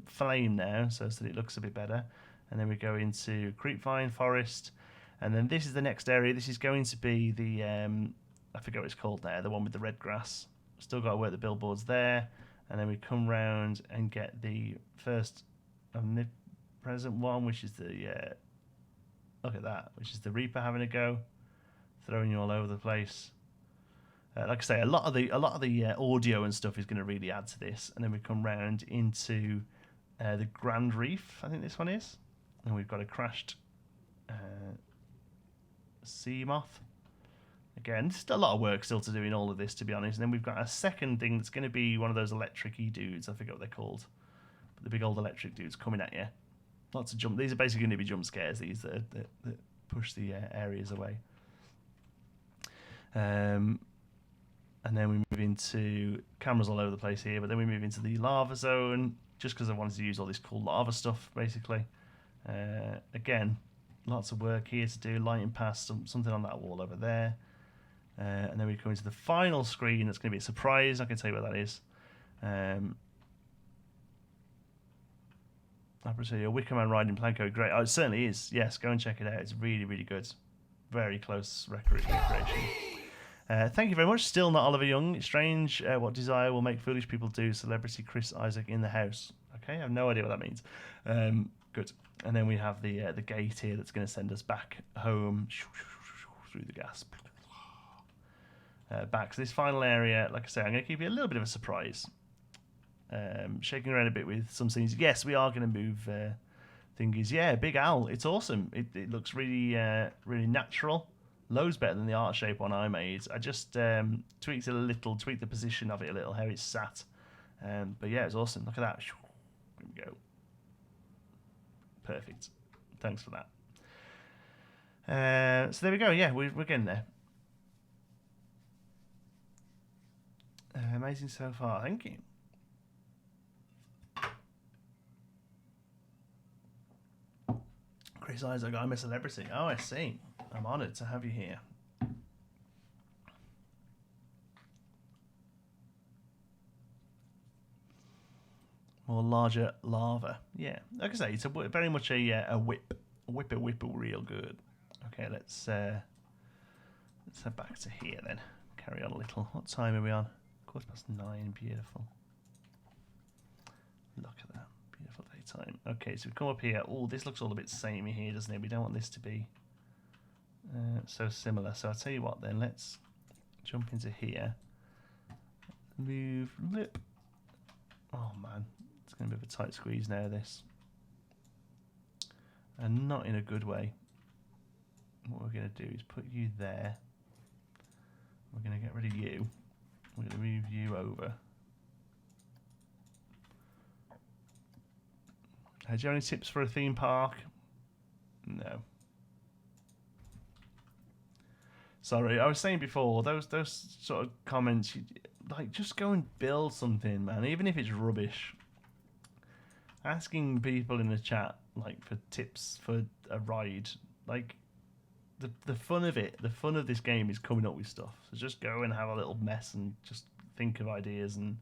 flame now so that it looks a bit better. And then we go into creepvine forest. And then this is the next area. This is going to be the, I forget what it's called there, the one with the red grass. Still got to work the billboards there. And then we come round and get the first omnipresent one, which is the, look at that, which is the Reaper having a go, throwing you all over the place. Like I say, a lot of the audio and stuff is going to really add to this. And then we come round into the Grand Reef, I think this one is. And we've got a crashed sea moth. Again, just a lot of work still to do in all of this, to be honest. And then we've got a second thing that's going to be one of those electric-y dudes. I forget what they're called. But the big old electric dudes coming at you. Lots of jump. These are basically going to be jump scares, these that push the areas away. And then we move into cameras all over the place here, but then we move into the lava zone, just because I wanted to use all this cool lava stuff, basically. Again, lots of work here to do, lighting past something on that wall over there. And then we come into the final screen. That's going to be a surprise. I can tell you what that is. I presume your Wicker Man ride in Planko, great. Oh, it certainly is. Yes, go and check it out. It's really, really good. Very close recreation. Thank you very much. Still not Oliver Young. It's strange what desire will make foolish people do. Celebrity Chris Isaac in the house. Okay, I have no idea what that means. Good. And then we have the gate here that's going to send us back home through the gas. Back to this final area. Like I say, I'm going to keep you a little bit of a surprise. Shaking around a bit with some scenes. Yes, we are going to move thingies. Yeah, Big Owl. It's awesome. It looks really really natural. Loads better than the art shape one I made. I just tweaked it a little, tweaked the position of it a little, how it's sat. But yeah, it's awesome. Look at that. There we go. Perfect. Thanks for that. So there we go. Yeah, we're getting there. Amazing so far. Thank you. Chris Isaac, I'm a celebrity. Oh, I see. I'm honoured to have you here. More larger lava. Yeah, like I say, it's very much a whip. Whip real good. Okay, let's head back to here then. Carry on a little. What time are we on? 9:15. Beautiful. Look at that. Beautiful daytime. Okay, so we come up here. Oh, this looks all a bit samey here, doesn't it? We don't want this to be so similar. So I'll tell you what then. Let's jump into here. Move. Lip. Oh, man. It's going to be a tight squeeze now, this. And not in a good way. What we're going to do is put you there. We're going to get rid of you. We're going to move you over. Do you have any tips for a theme park? No. Sorry, I was saying before, those sort of comments, like, just go and build something, man, even if it's rubbish. Asking people in the chat, like, for tips for a ride Like, the fun of it, the fun of this game is coming up with stuff. So just go and have a little mess and just think of ideas and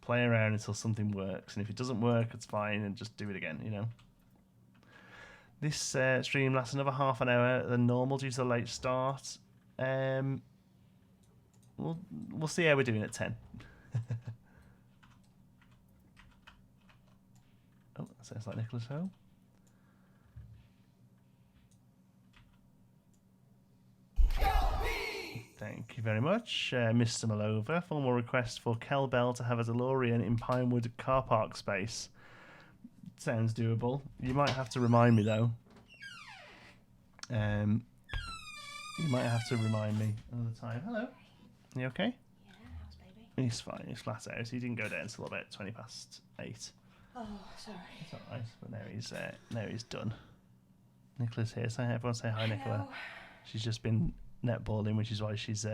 play around until something works. And if it doesn't work, it's fine, and just do it again. You know. This stream lasts another half an hour than normal due to the late start. We'll see how we're doing at 10. Oh, that sounds like Nicholas Ho. Thank you very much, Mr. Malova. Formal request for Kel Bell to have a DeLorean in Pinewood car park space. Sounds doable. You might have to remind me, though. You might have to remind me another time. Hello. You okay? Yeah, how's baby? He's fine. He's flat out. He didn't go down until about 20 past 8. Oh, sorry. It's all right, but now he's done. Nicola's here. So everyone say hi, Nicola. She's just been netballing, which is why she's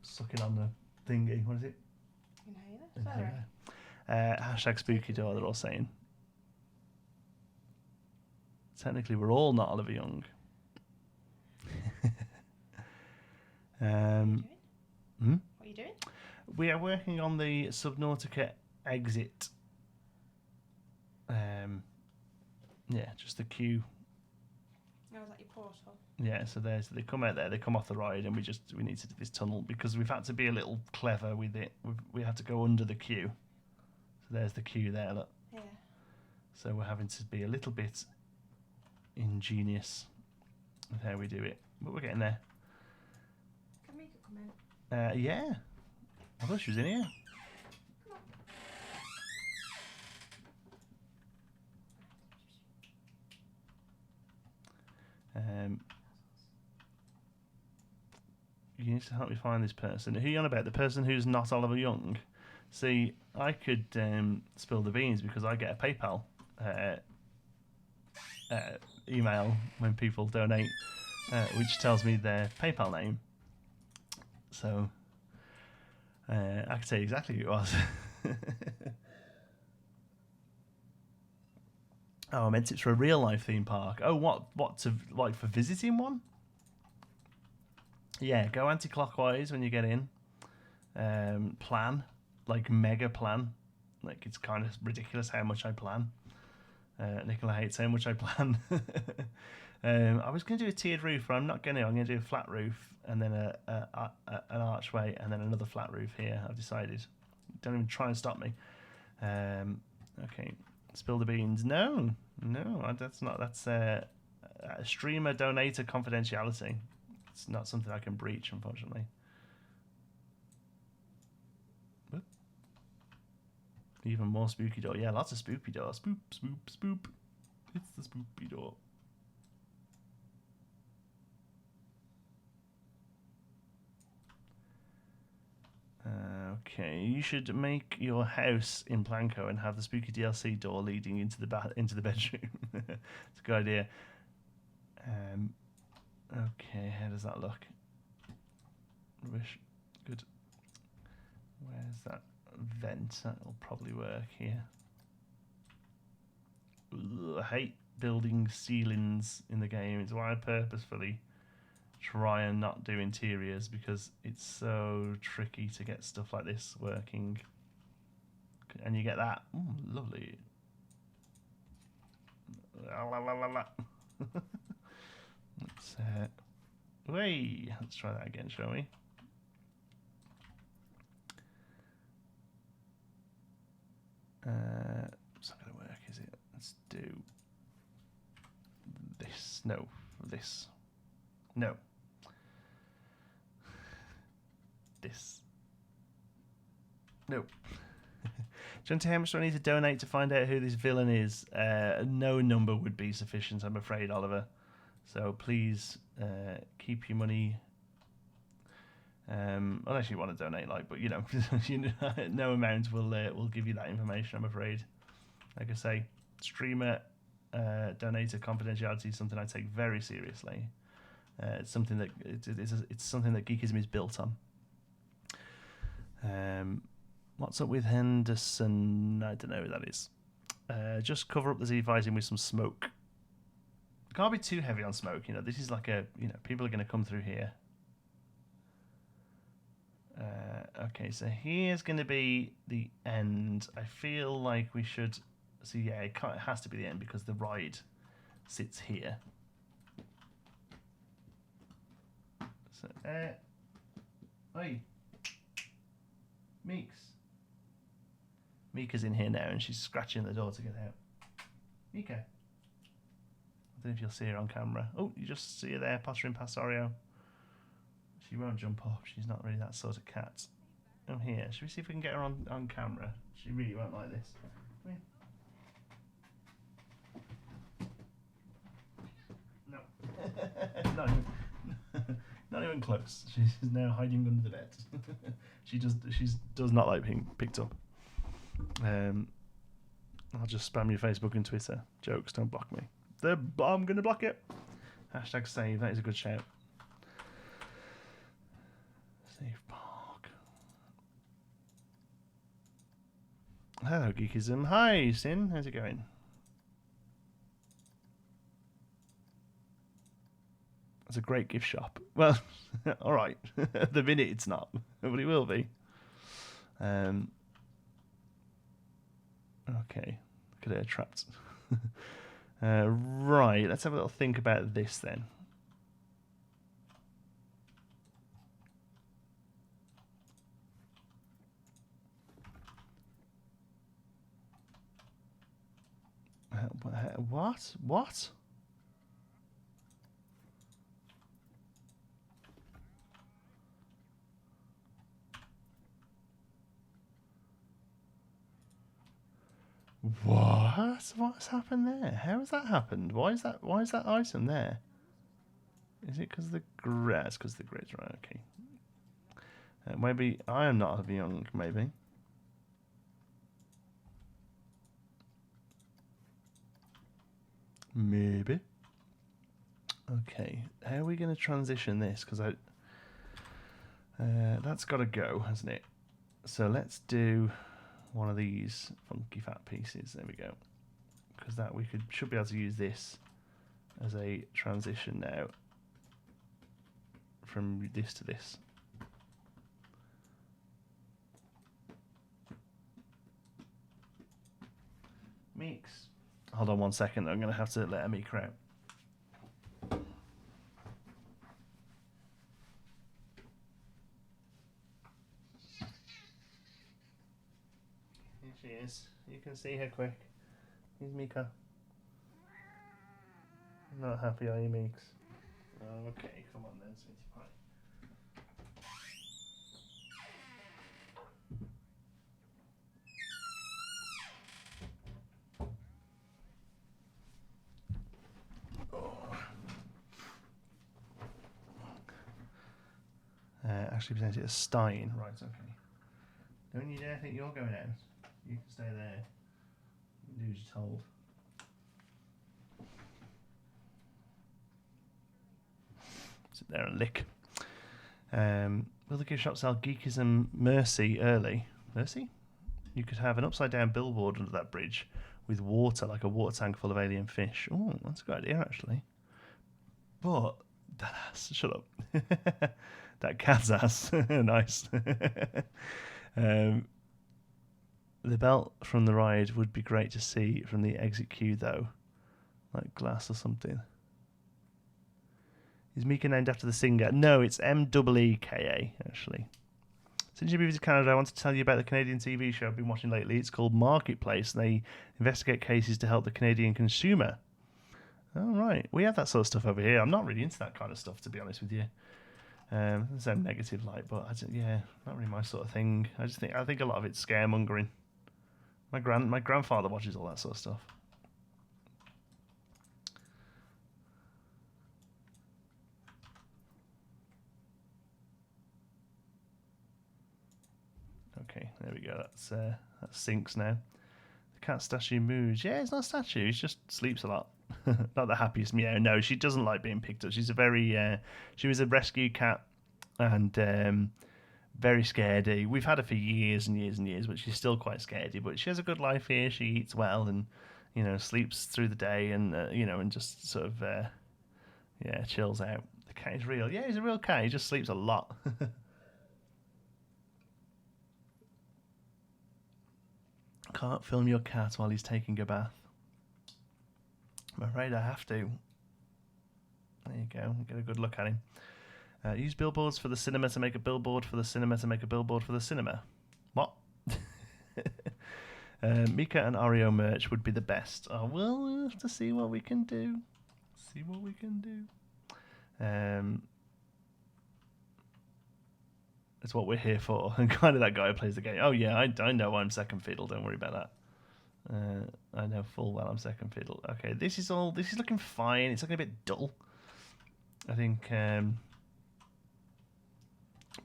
sucking on the thingy. What is it? Inhaler. Sorry. Hashtag spooky door. They're all saying. Technically, we're all not Oliver Young. What are you doing? We are working on the Subnautica exit. Yeah, just the queue. Oh, is that your portal? Yeah, so they come out there, they come off the ride, and we need to do this tunnel because we've had to be a little clever with it. We had to go under the queue. So there's the queue there, look. Yeah. So we're having to be a little bit ingenious with how we do it, but we're getting there. Can Mika come in? Yeah. I thought she was in here. You need to help me find this person. Who are you on about? The person who's not Oliver Young? See, I could spill the beans because I get a PayPal email when people donate, which tells me their PayPal name. So I can tell you exactly who it was. Oh, I meant it's for a real life theme park. Oh, what to like for visiting one? Yeah, go anti-clockwise when you get in. Plan, like mega plan. Like it's kind of ridiculous how much I plan. Nicola hates how much I plan. I was going to do a tiered roof, but I'm not going to. I'm going to do a flat roof and then an archway and then another flat roof here. I've decided. Don't even try and stop me. Okay, spill the beans. No, that's not. That's streamer donator confidentiality. It's not something I can breach, unfortunately. Whoop. Even more spooky door. Yeah, lots of spooky door. Spoop, spoop, spoop. It's the spooky door. Okay, you should make your house in Planco and have the spooky DLC door leading into the bedroom. It's a good idea. Okay, how does that look? Rubbish. Good. Where's that vent? That'll probably work here. Ugh, I hate building ceilings in the game. It's why I purposefully try and not do interiors because it's so tricky to get stuff like this working. And you get that. Ooh, lovely. Let's try that again, shall we? It's not going to work, is it? Let's do this. No, this. No. This. No. John, how much do I need to donate to find out who this villain is? No number would be sufficient, I'm afraid, Oliver. So please keep your money. Unless you want to donate, but no amount will give you that information. I'm afraid. Like I say, streamer donator confidentiality is something I take very seriously. It's something that it's something that Geekism is built on. What's up with Henderson? I don't know who that is. Just cover up the Z-Vising with some smoke. Can't be too heavy on smoke. You know, this is like a, you know, people are going to come through here. Okay, so here's going to be the end. I feel like we should. So yeah, it has to be the end because the ride sits here. So, oi, Meeks. Mika's in here now, and she's scratching the door to get out. Mika. I don't know if you'll see her on camera. Oh, you just see her there, pottering past Oreo. She won't jump off. She's not really that sort of cat. Oh, here. Should we see if we can get her on camera? She really won't like this. Come here. No. Not even close. She's now hiding under the bed. She does not like being picked up. I'll just spam your Facebook and Twitter. Jokes, don't block me. I'm going to block it. Hashtag save. That is a good shout. Save park. Hello, Geekism. Hi, Sin. How's it going? It's a great gift shop. Well, all right. At the minute, it's not, but it will be. Okay. Look at her trapped. Right. Let's have a little think about this then. What? What? What? What's happened there? How has that happened? Why is that item there? Is it because of the grid? It's because of the grid, right? Okay. Maybe I am not young. Maybe. Maybe. Okay. How are we going to transition this? Because that's got to go, hasn't it? So let's do one of these funky fat pieces. There we go. Because that we should be able to use this as a transition now from this to this. Meeks. Hold on 1 second. I'm going to have to let Amika out. Here she is. You can see her quick. Here's Mika. Not happy, are you, Meeks? Oh, okay, come on then, sweetie pie. Actually present it as Stein. Right, okay. Don't you dare think you're going out. You can stay there. You do as you're told. Sit there and lick. Will the gift shop sell Geekism Mercy early? Mercy? You could have an upside down billboard under that bridge with water, like a water tank full of alien fish. Oh, that's a good idea, actually. But that ass, shut up. That cat's ass. Nice. The belt from the ride would be great to see from the exit queue, though. Like glass or something. Is Mika named after the singer? No, it's Meeka, actually. Since you moved to Canada, I want to tell you about the Canadian TV show I've been watching lately. It's called Marketplace, and they investigate cases to help the Canadian consumer. All right. We have that sort of stuff over here. I'm not really into that kind of stuff, to be honest with you. There's no negative light, but not really my sort of thing. I think a lot of it's scaremongering. My grandfather watches all that sort of stuff. Okay, there we go. That sinks now. The cat statue moves. Yeah, it's not a statue. He just sleeps a lot. Not the happiest meow. No, she doesn't like being picked up. She's a very. She was a rescue cat, and very scaredy. We've had her for years and years and years, but she's still quite scaredy. But she has a good life here. She eats well, and you know, sleeps through the day and you know, and just sort of chills out. The cat is real. Yeah, he's a real cat. He just sleeps a lot. Can't film your cat while he's taking a bath. I'm afraid I have to. There you go. Get a good look at him. Use billboards for the cinema to make a billboard for the cinema to make a billboard for the cinema. What? Mika and Oreo merch would be the best. Oh, we'll have to see what we can do. See what we can do. It's what we're here for. And kind of that guy who plays the game. Oh yeah, I know I'm second fiddle. Don't worry about that. I know full well I'm second fiddle. Okay, this is looking fine. It's looking a bit dull. I think,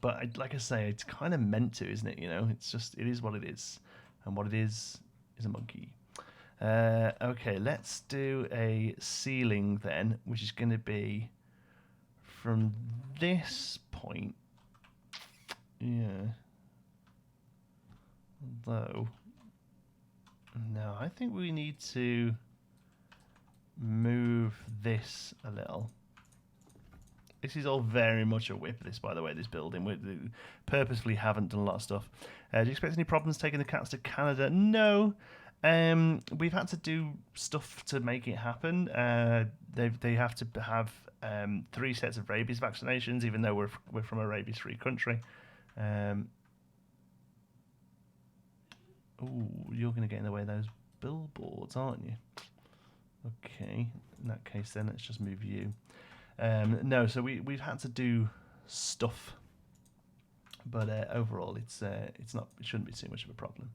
but like I say, it's kind of meant to, isn't it? You know, it is what it is, and what it is a monkey. Okay, let's do a ceiling then, which is going to be from this point. Yeah. Although, no, I think we need to move this a little. This is all very much a whip, this, by the way, this building. We purposefully haven't done a lot of stuff. Do you expect any problems taking the cats to Canada? No. We've had to do stuff to make it happen. They have to have 3 sets of rabies vaccinations, even though we're from a rabies-free country. You're going to get in the way of those billboards, aren't you? Okay. In that case, then let's just move you. No, so we've had to do stuff, but overall, it shouldn't be too much of a problem.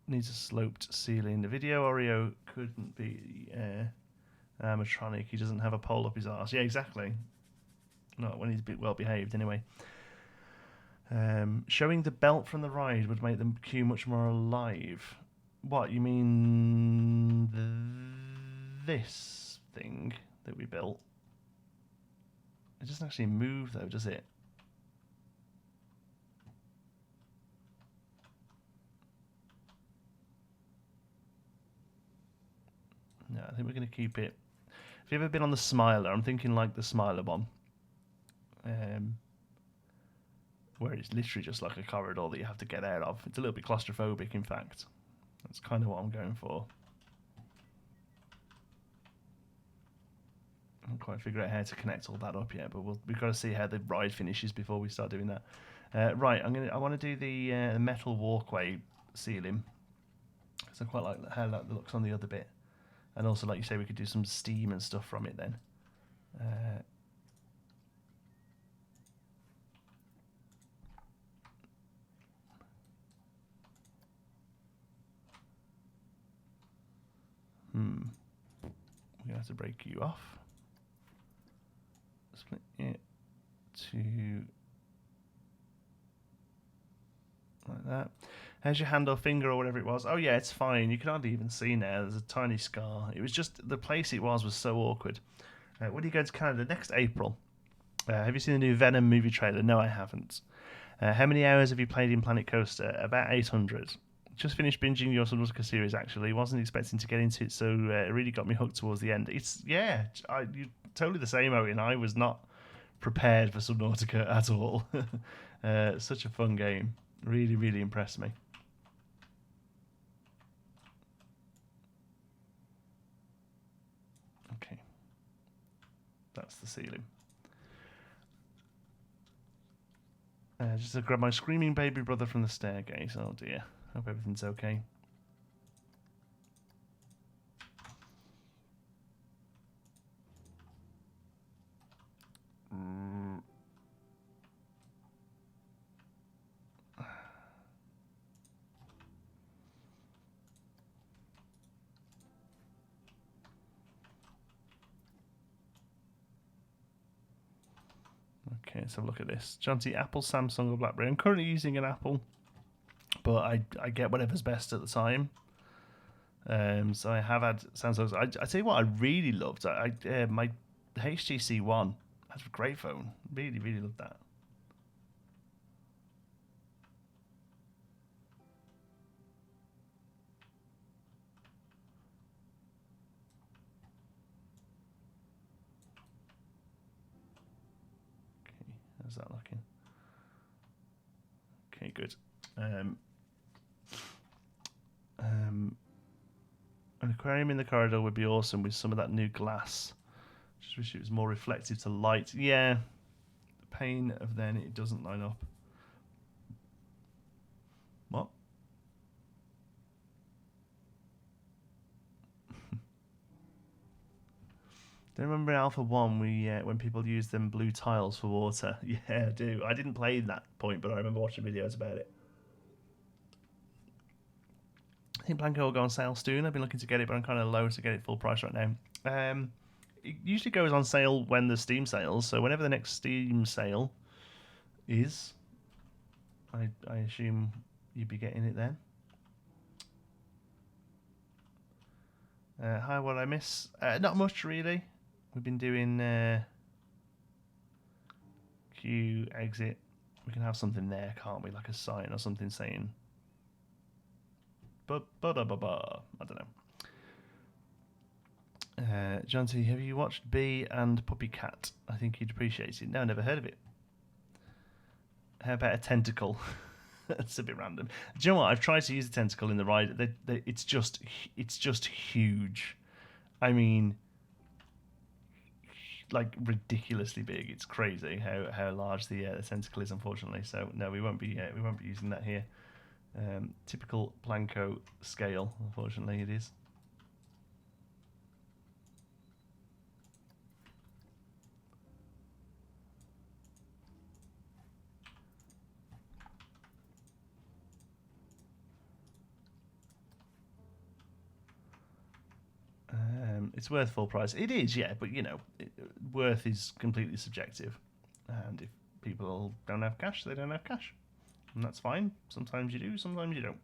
Needs a sloped ceiling. The video Oreo couldn't be animatronic. He doesn't have a pole up his arse. Yeah, exactly. Not when he's a bit well behaved, anyway. Showing the belt from the ride would make the queue much more alive. What, you mean this thing that we built? It doesn't actually move though, does it? No, I think we're going to keep it. Have you ever been on the Smiler? I'm thinking like the Smiler one. Where it's literally just like a corridor that you have to get out of. It's a little bit claustrophobic, in fact. That's kind of what I'm going for. I haven't quite figured out how to connect all that up yet, but we've got to see how the ride finishes before we start doing that. Right, I want to do the metal walkway ceiling, because I quite like how that looks on the other bit, and also, like you say, we could do some steam and stuff from it then. We're going to have to break you off. Split it to like that. How's your hand or finger or whatever it was? Oh yeah, it's fine. You can hardly even see now. There's a tiny scar. It was just the place it was so awkward. When are you going to Canada? Next April. Have you seen the new Venom movie trailer? No, I haven't. How many hours have you played in Planet Coaster? About 800. Just finished binging your Subnautica series, actually. Wasn't expecting to get into it, so it really got me hooked towards the end. You're totally the same, Owen. I was not prepared for Subnautica at all. Such a fun game. Really, really impressed me. Okay. That's the ceiling. Just to grab my screaming baby brother from the staircase. Oh dear. Hope everything's okay. Okay, let's have a look at this. Janty, Apple, Samsung, or BlackBerry. I'm currently using an Apple, but I get whatever's best at the time. So I have had Samsung's. I tell you what, I really loved. My HTC One. That's a great phone. Really, really loved that. How's that looking? Okay, good. An aquarium in the corridor would be awesome with some of that new glass. Just wish it was more reflective to light. Yeah, the pain of then it doesn't line up. What? Do you remember in Alpha 1 when people used them blue tiles for water? Yeah, I do. I didn't play that point, but I remember watching videos about it. I think Blanco will go on sale soon. I've been looking to get it, but I'm kind of low to get it full price right now. It usually goes on sale when there's Steam sales, so whenever the next Steam sale is, I assume you'd be getting it then. Hi, what I miss? Not much, really. We've been doing queue, exit. We can have something there, can't we? Like a sign or something saying... I don't know. John T, have you watched Bee and Puppy Cat? I think you'd appreciate it. No, never heard of it. How about a tentacle? That's a bit random. Do you know what? I've tried to use the tentacle in the ride. It's just huge. I mean, like ridiculously big. It's crazy how large the tentacle is. Unfortunately, so no, we won't be using that here. Typical Planko scale. Unfortunately, it is. It's worth full price. It is, yeah, but you know, worth is completely subjective. And if people don't have cash, they don't have cash. And that's fine. Sometimes you do, sometimes you don't.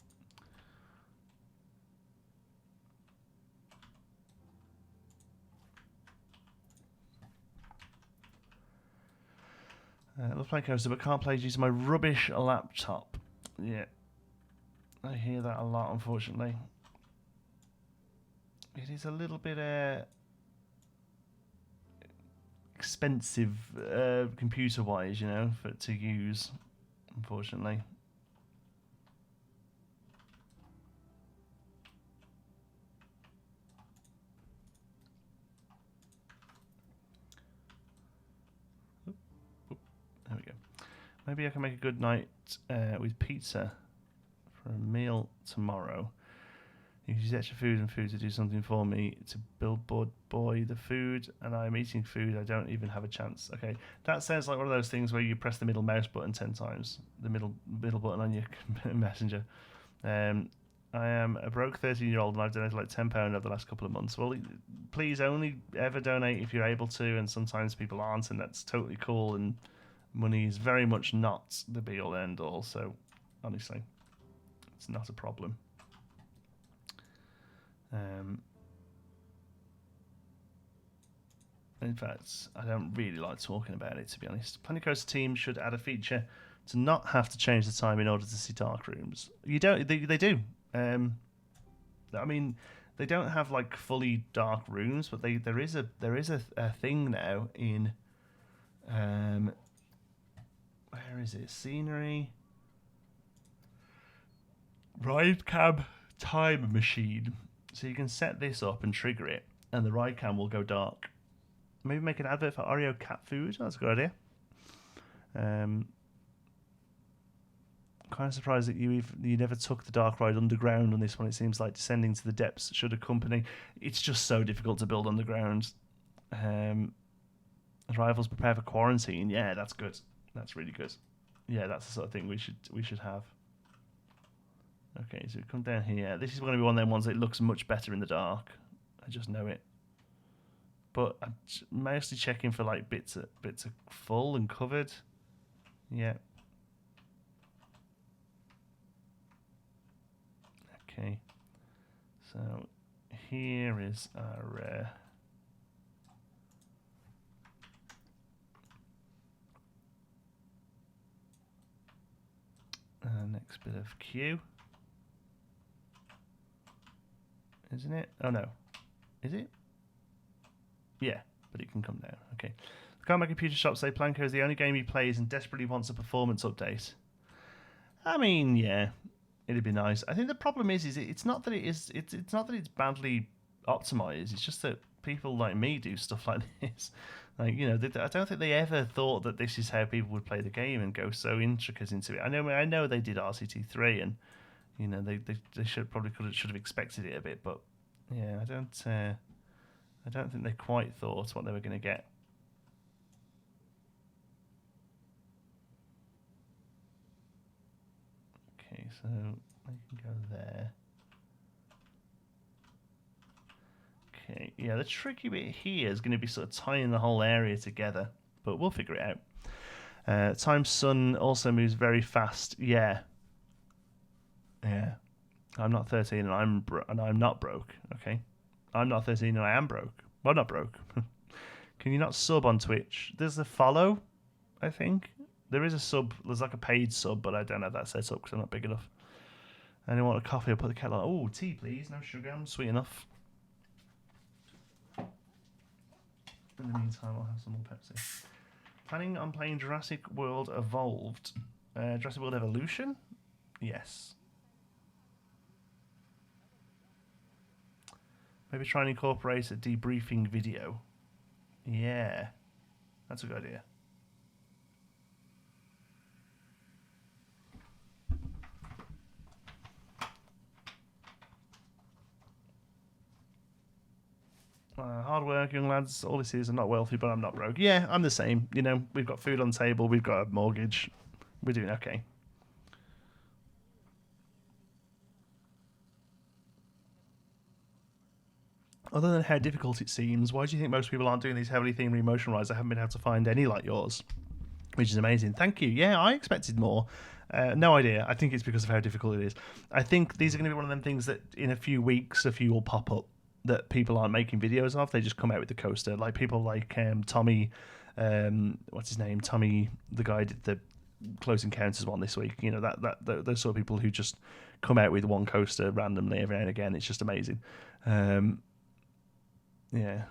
Love playing coaster, but can't play due to my rubbish laptop. Yeah. I hear that a lot, unfortunately. It is a little bit expensive computer-wise, you know, to use, unfortunately. There we go. Maybe I can make a good night with pizza for a meal tomorrow. You use extra food and food to do something for me to billboard boy the food, and I'm eating food. I don't even have a chance. Okay, that sounds like one of those things where you press the middle mouse button 10 times, the middle button on your messenger. I am a broke 13-year-old and I've donated like £10 over the last couple of months. Well, please only ever donate if you're able to, and sometimes people aren't, and that's totally cool. And money is very much not the be-all end-all. So, honestly, it's not a problem. In fact, I don't really like talking about it, to be honest. Planet Coaster team should add a feature to not have to change the time in order to see dark rooms. You don't. They do. I mean, they don't have like fully dark rooms, but there is a thing now in where is it? Scenery, ride cab time machine. So you can set this up and trigger it, and the ride cam will go dark. Maybe make an advert for Oreo cat food. That's a good idea. Kind of surprised that you never took the dark ride underground on this one. It seems like descending to the depths should accompany. It's just so difficult to build underground. Rivals prepare for quarantine. Yeah, that's good. That's really good. Yeah, that's the sort of thing we should have. Okay, so we come down here. This is going to be one of them ones that looks much better in the dark. I just know it. But I'm mostly checking for like bits are full and covered. Yeah. Okay. So here is our next bit of queue. Isn't it? Oh no. Is it? Yeah, but it can come down. Okay. The car computer shop say Planko is the only game he plays and desperately wants a performance update. I mean, yeah, it'd be nice. I think the problem is it's not that it's not that it's badly optimized. It's just that people like me do stuff like this. Like, you know, I don't think they ever thought that this is how people would play the game and go so intricate into it. I know they did RCT3, and you know they should have expected it a bit, but yeah, I don't think they quite thought what they were going to get. Okay, so I can go there. Okay, yeah, the tricky bit here is going to be sort of tying the whole area together, but we'll figure it out. Time Sun also moves very fast. Yeah. I'm not 13 and I'm not broke. Okay, I'm not 13 and I am broke. Well, not broke. Can you not sub on Twitch? There's a follow, I think. There is a sub. There's like a paid sub, but I don't have that set up because I'm not big enough. Anyone want a coffee? I'll put the kettle on. Oh, tea, please. No sugar. I'm sweet enough. In the meantime, I'll have some more Pepsi. Planning on playing Jurassic World Evolved. Jurassic World Evolution? Yes. Maybe try and incorporate a debriefing video. Yeah. That's a good idea. Hard work, young lads. All this is, I'm not wealthy, but I'm not broke. Yeah, I'm the same. You know, we've got food on the table. We've got a mortgage. We're doing okay. Other than how difficult it seems, why do you think most people aren't doing these heavily themed emotion rides? I haven't been able to find any like yours, which is amazing. Thank you. Yeah, I expected more. No idea. I think it's because of how difficult it is. I think these are going to be one of them things that in a few weeks, a few will pop up that people aren't making videos of. They just come out with the coaster. Like people like Tommy, what's his name? Tommy, the guy who did the Close Encounters one this week. You know, those sort of people who just come out with one coaster randomly every now and again. It's just amazing. Yeah.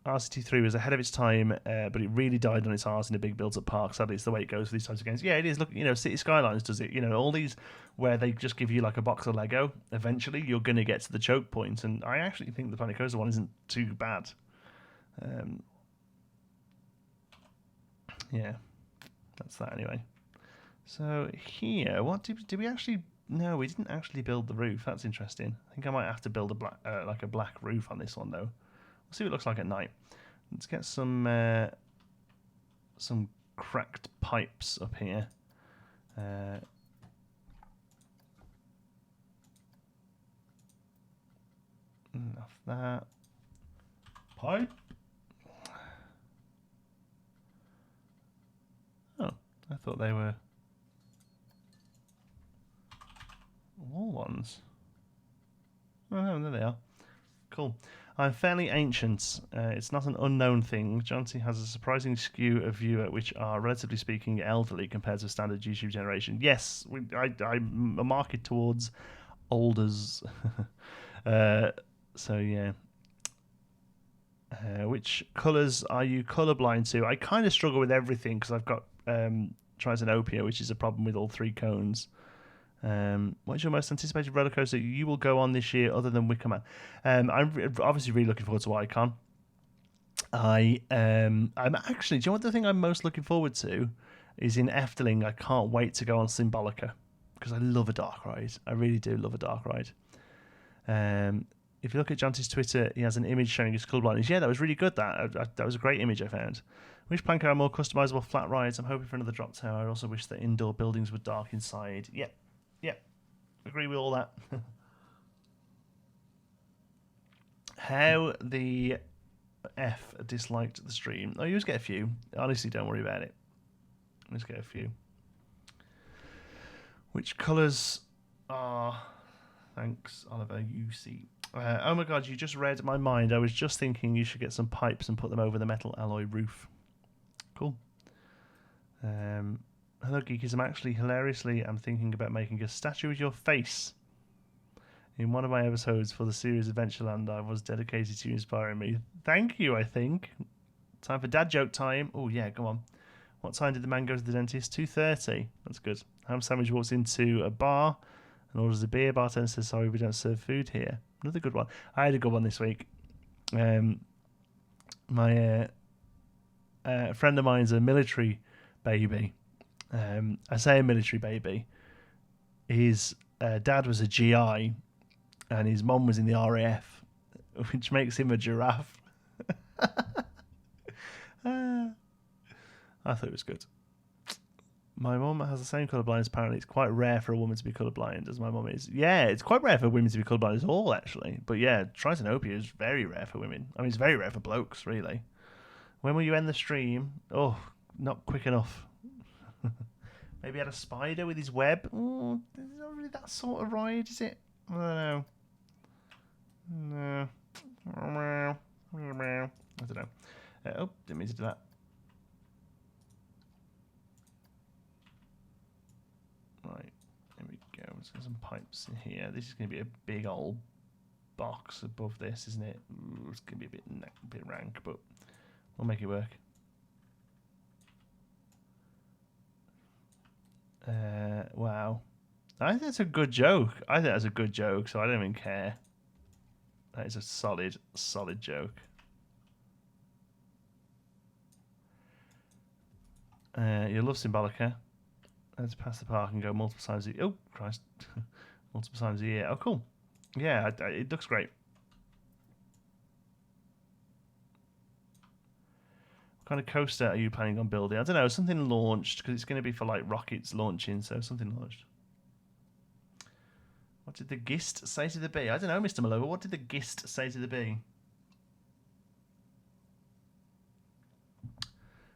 RCT3 was ahead of its time, but it really died on its arse in a big build-up park. Sadly, it's the way it goes for these types of games. Yeah, it is. Look, you know, City Skylines does it. You know, all these where they just give you like a box of Lego. Eventually, you're going to get to the choke point, and I actually think the Planet Coaster one isn't too bad. Yeah, that's that anyway. So here, what did we actually? No, we didn't actually build the roof. That's interesting. I think I might have to build a black roof on this one though. We'll see what it looks like at night. Let's get some cracked pipes up here. Enough that. Pipe. Oh, I thought they were wall ones. Oh no, there they are. Cool. I'm fairly ancient. It's not an unknown thing. Jonty has a surprising skew of viewer, which are, relatively speaking, elderly compared to standard YouTube generation. Yes, I'm marketed towards olders. So, yeah. Which colours are you colourblind to? I kind of struggle with everything because I've got trisanopia, which is a problem with all three cones. What's your most anticipated roller coaster you will go on this year other than Wicker Man? I'm obviously really looking forward to Icon. I'm actually, do you know what the thing I'm most looking forward to is in Efteling? I can't wait to go on Symbolica because I love a dark ride. I really do love a dark ride. If you look at Jonty's Twitter, he has an image showing his colourblindness. Yeah, that was really good. That was a great image I found. Wish Planko had more customizable flat rides. I'm hoping for another drop tower. I also wish that indoor buildings were dark inside. Yep. Agree with all that. How the F disliked the stream. Oh, you just get a few. Honestly, don't worry about it. Just get a few. Which colours are... Thanks, Oliver UC. Oh my god, you just read my mind. I was just thinking you should get some pipes and put them over the metal alloy roof. Cool. Hello, Geekism. Actually, hilariously, I'm thinking about making a statue with your face In one of my episodes for the series Adventureland, I was dedicated to you inspiring me. Thank you, I think. Time for dad joke time. Oh, yeah, go on. What time did the man go to the dentist? 2:30. That's good. Ham Sandwich walks into a bar and orders a beer. Bartender says, sorry, we don't serve food here. Another good one. I had a good one this week. My friend of mine's a military baby. I say a military baby. His dad was a GI and his mum was in the RAF, which makes him a giraffe. I thought it was good. My mum has the same colour blindness. Apparently, it's quite rare for a woman to be colourblind, as my mum is. Yeah, it's quite rare for women to be colourblind at all, actually. But yeah, tritanopia is very rare for women. I mean, it's very rare for blokes, really. When will you end the stream? Oh, not quick enough. Maybe he had a spider with his web. Oh, it's not really that sort of ride, is it? I don't know. No. I don't know. Oh, didn't mean to do that. Right, there we go. Let's get some pipes in here. This is going to be a big old box above this, isn't it? Ooh, it's going to be a bit rank, but we'll make it work. Wow. I think that's a good joke. So I don't even care. That is a solid joke. You love Symbolica. Let's pass the park and go multiple times a year. Oh, Christ. Multiple times a year. Oh, cool. Yeah, it looks great. What kind of coaster are you planning on building? I don't know, something launched, because it's going to be for like rockets launching, so something launched. What did the Gist say to the bee? I don't know, Mr. Malova. What did the Gist say to the bee?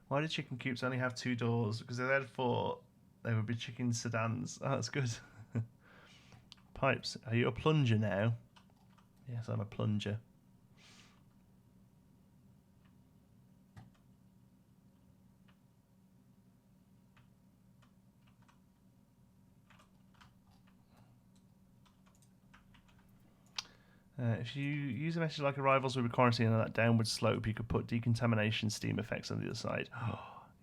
Why did chicken coops only have 2 doors? Because if they had 4, they would be chicken sedans. Oh, that's good. Pipes. Are you a plunger now? Yes, I'm a plunger. If you use a message like arrivals will be quarantined on that downward slope, you could put decontamination steam effects on the other side.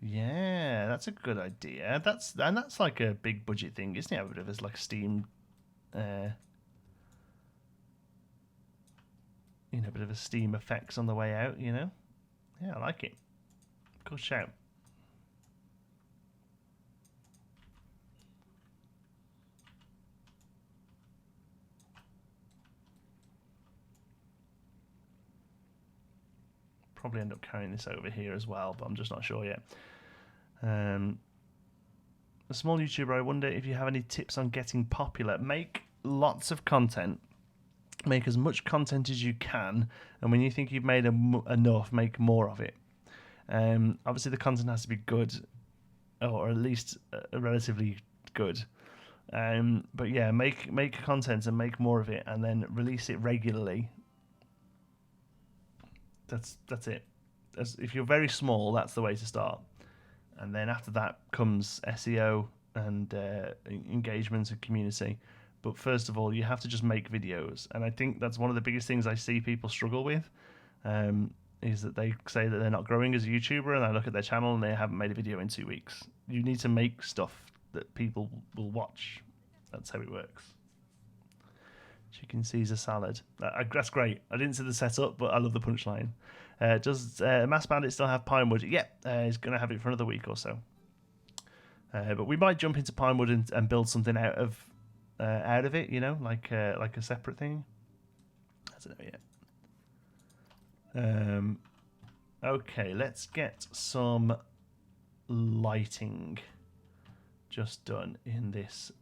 Yeah, that's a good idea. That's like a big budget thing, isn't it? A bit of as like steam, bit of a steam effects on the way out. Yeah, I like it. Good shout. Probably end up carrying this over here as well, but I'm just not sure yet. A small YouTuber, I wonder if you have any tips on getting popular. Make lots of content. Make as much content as you can, and when you think you've made enough, make more of it. Obviously, the content has to be good, or at least relatively good. But yeah, make content and make more of it, and then release it regularly. That's it. If you're very small, that's the way to start. And then after that comes SEO and engagement and community. But first of all, you have to just make videos. And I think that's one of the biggest things I see people struggle with, is that they say that they're not growing as a YouTuber, and I look at their channel and they haven't made a video in 2 weeks. You need to make stuff that people will watch. That's how it works. Chicken Caesar salad. That's great. I didn't see the setup, but I love the punchline. Does Mass Bandit still have Pinewood? Yeah, he's going to have it for another week or so. But we might jump into Pinewood and build something out of it, like a separate thing. I don't know yet. Okay, let's get some lighting just done in this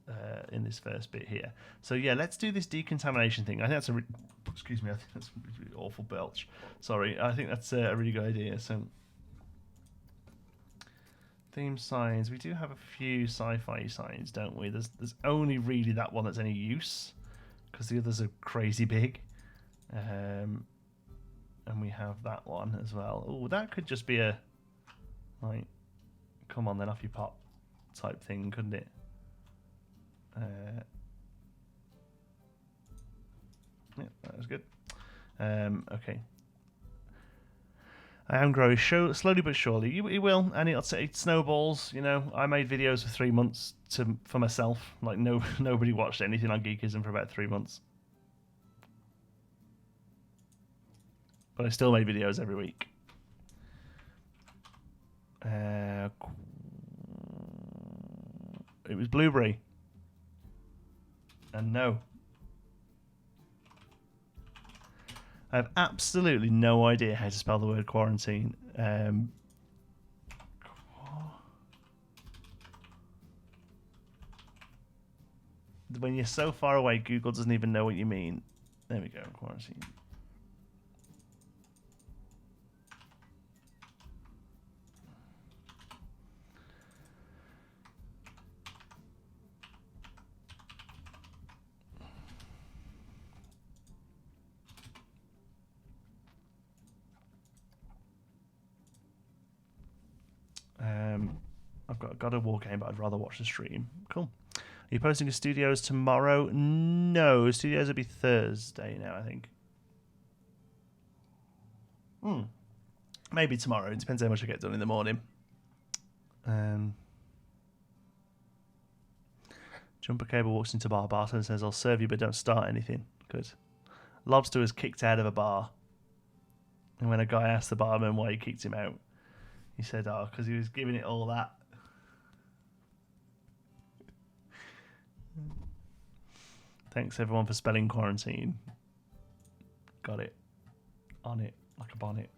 first bit here. So yeah, let's do this decontamination thing. I think that's excuse me, I think that's a really awful belch. Sorry, I think that's a really good idea. So theme signs, we do have a few sci-fi signs, don't we? There's only really that one that's any use, because the others are crazy big. And we have that one as well. Oh, that could just be a like, come on then, off you pop type thing, couldn't it? Yeah, that was good. Okay. I am growing slowly but surely. It will, and it snowballs. You know, I made videos for 3 months for myself. Like nobody watched anything on Geekism for about 3 months, but I still made videos every week. It was blueberry, and no. I have absolutely no idea how to spell the word quarantine. When you're so far away, Google doesn't even know what you mean. There we go, quarantine. I've got a war game, but I'd rather watch the stream. Cool. Are you posting to studios tomorrow? No, studios will be Thursday now, I think. Maybe tomorrow. It depends how much I get done in the morning. Jumper Cable walks into bar. Bartender says, "I'll serve you, but don't start anything." Good. Lobster was kicked out of a bar. And when a guy asked the barman why he kicked him out, he said, "Oh, because he was giving it all that." Thanks everyone for spelling quarantine. Got it. On it like a bonnet.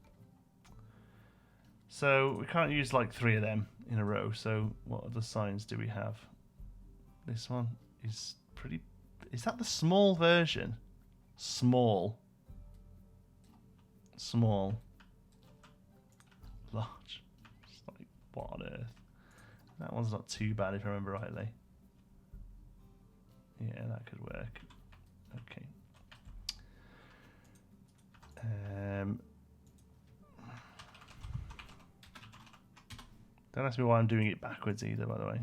So we can't use like 3 of them in a row. So what other signs do we have? This one is pretty... Is that the small version? Small. Large. It's like, what on earth? That one's not too bad if I remember rightly. Yeah, that could work. Okay. Don't ask me why I'm doing it backwards either, by the way.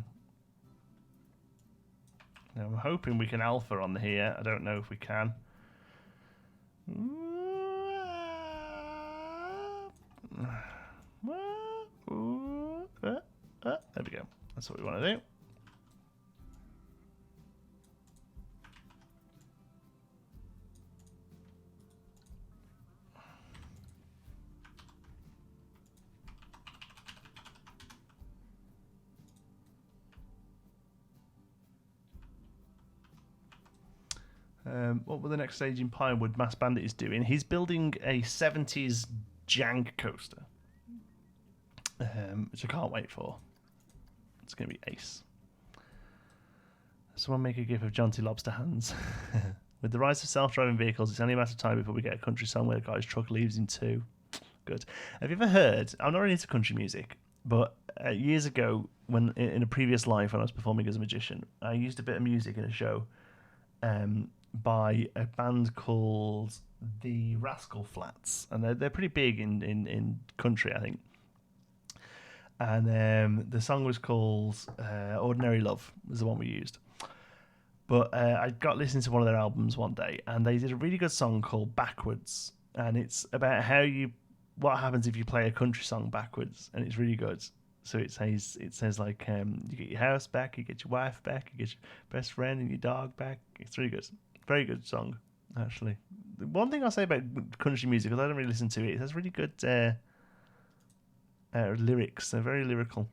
Now, I'm hoping we can alpha on here. I don't know if we can. There we go. That's what we want to do. What will the next stage in Pinewood Mass Bandit is doing? He's building a 70s jank coaster, which I can't wait for. It's going to be ace. Someone make a gif of Jaunty Lobster hands. With the rise of self-driving vehicles, it's only a matter of time before we get a country song where the guy's truck leaves in 2. Good. Have you ever heard... I'm not really into country music, but years ago, when in a previous life when I was performing as a magician, I used a bit of music in a show by a band called the Rascal Flats, and they're pretty big in country, I think. And the song was called Ordinary Love, was the one we used. But I got listening to one of their albums one day, and they did a really good song called Backwards, and it's about what happens if you play a country song backwards, and it's really good. So it says like you get your house back, you get your wife back, you get your best friend and your dog back. It's really good. Very good song, actually. The one thing I'll say about country music, because I don't really listen to it, it has really good lyrics. They're very lyrical.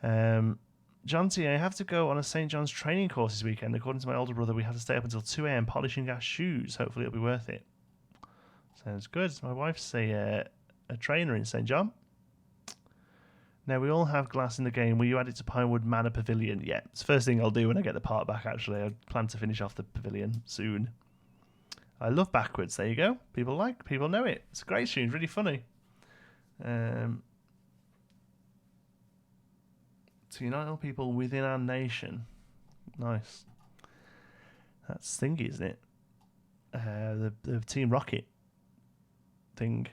John T, I have to go on a St. John's training course this weekend. According to my older brother, we have to stay up until 2 a.m. polishing our shoes. Hopefully it'll be worth it. Sounds good. My wife's a trainer in St. John. Now, we all have glass in the game. Will you add it to Pinewood Manor Pavilion? Yeah, it's the first thing I'll do when I get the part back, actually. I plan to finish off the pavilion soon. I love Backwards. There you go. People know it. It's a great tune. Really funny. To unite all people within our nation. Nice. That's thingy, isn't it? The Team Rocket thing.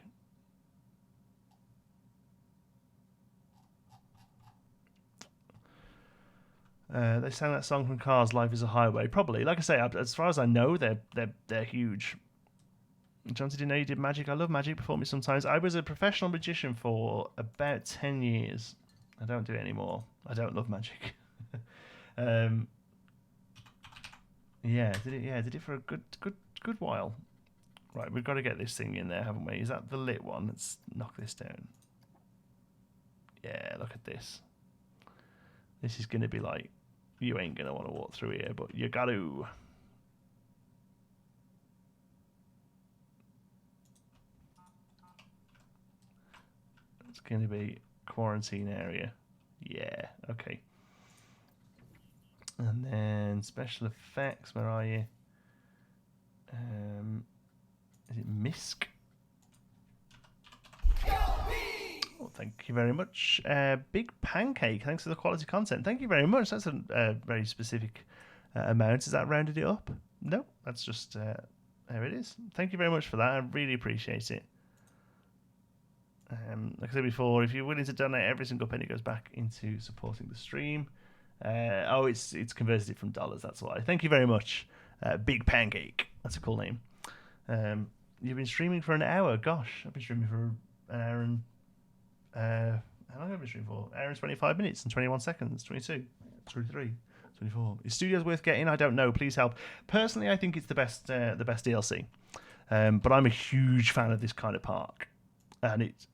They sang that song from Cars, "Life Is a Highway." Probably, like I say, as far as I know, they're huge. Johnson, didn't know you did magic. I love magic. Perform it sometimes. I was a professional magician for about 10 years. I don't do it anymore. I don't love magic. Yeah, did it for a good while. Right, we've got to get this thing in there, haven't we? Is that the lit one? Let's knock this down. Yeah, look at this. This is going to be like, you ain't going to want to walk through here, but you got to. It's going to be quarantine area. Yeah, okay. And then special effects, where are you? Is it Misk? Oh, thank you very much. Big Pancake, thanks for the quality content. Thank you very much. That's a very specific amount. Has that rounded it up? No, that's just, there it is. Thank you very much for that. I really appreciate it. Like I said before, if you're willing to donate, every single penny goes back into supporting the stream. It's converted it from dollars, that's why. Thank you very much, Big Pancake. That's a cool name. You've been streaming for an hour. Gosh, I've been streaming for an hour and how long have I been streaming for? An hour and 25 minutes and 21 seconds. 22, 23, 24. Is Studios worth getting? I don't know. Please help. Personally, I think it's the best DLC. But I'm a huge fan of this kind of park, and it's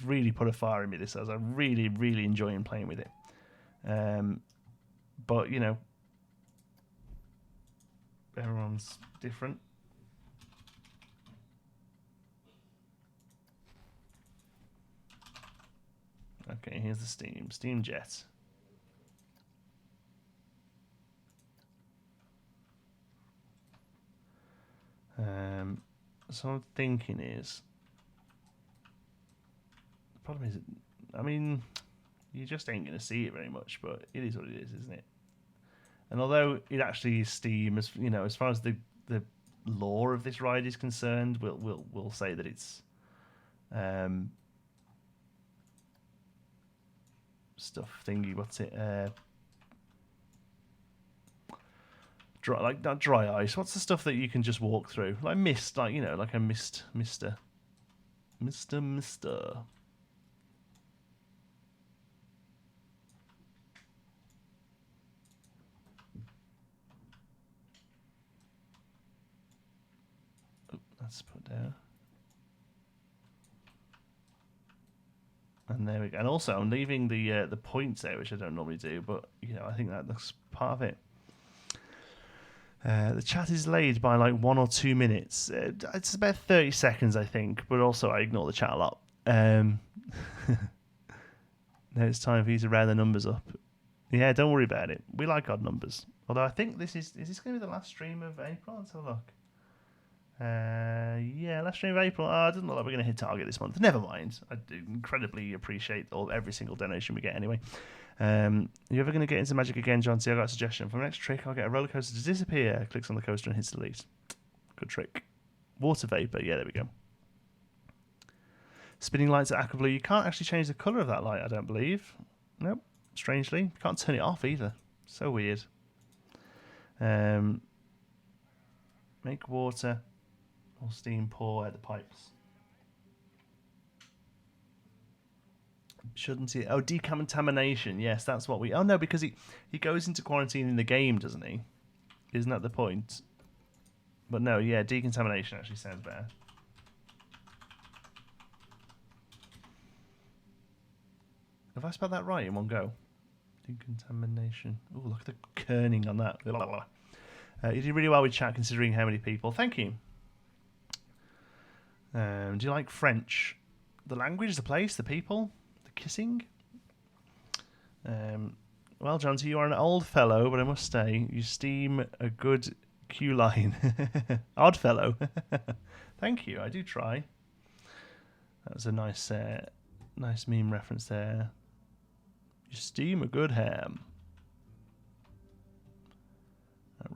really put a fire in me. This, as I'm really enjoying playing with it. But you know, everyone's different. Okay, here's the Steam Jet. So I'm thinking is, the problem is, I mean, you just ain't going to see it very much, but it is what it is, isn't it? And although it actually is Steam, as you know, as far as the lore of this ride is concerned, we'll say that it's stuff thingy. What's it? Not dry ice. What's the stuff that you can just walk through? Like mist, like you know, like a mister. Let's put there. And there we go. And also, I'm leaving the points there, which I don't normally do, but you know, I think that's part of it. The chat is delayed by like 1 or 2 minutes. It's about 30 seconds, I think, but also I ignore the chat a lot. Now it's time for you to round the numbers up. Yeah, don't worry about it. We like odd numbers. Although I think is this going to be the last stream of April? Let's have a look. Yeah, last stream of April. Oh, it doesn't look like we're going to hit target this month. Never mind. I do incredibly appreciate every single donation we get anyway. You ever going to get into Magic again, John? See, I got a suggestion. For the next trick, I'll get a roller coaster to disappear. Clicks on the coaster and hits delete. Good trick. Water vapor. Yeah, there we go. Spinning lights at Aquablue. You can't actually change the colour of that light, I don't believe. Nope. Strangely. You can't turn it off either. So weird. Make water or steam pour out the pipes. Shouldn't he? Oh, decontamination. Yes, that's what we... Oh, no, because he goes into quarantine in the game, doesn't he? Isn't that the point? But no, yeah, decontamination actually sounds better. Have I spelled that right in one go? Decontamination. Oh, look at the kerning on that. Blah, blah, blah. You did really well with chat considering how many people. Thank you. Do you like French? The language, the place, the people, the kissing? Well, John, you are an old fellow, but I must say, you steam a good cue line. Odd fellow. Thank you, I do try. That was a nice meme reference there. You steam a good ham.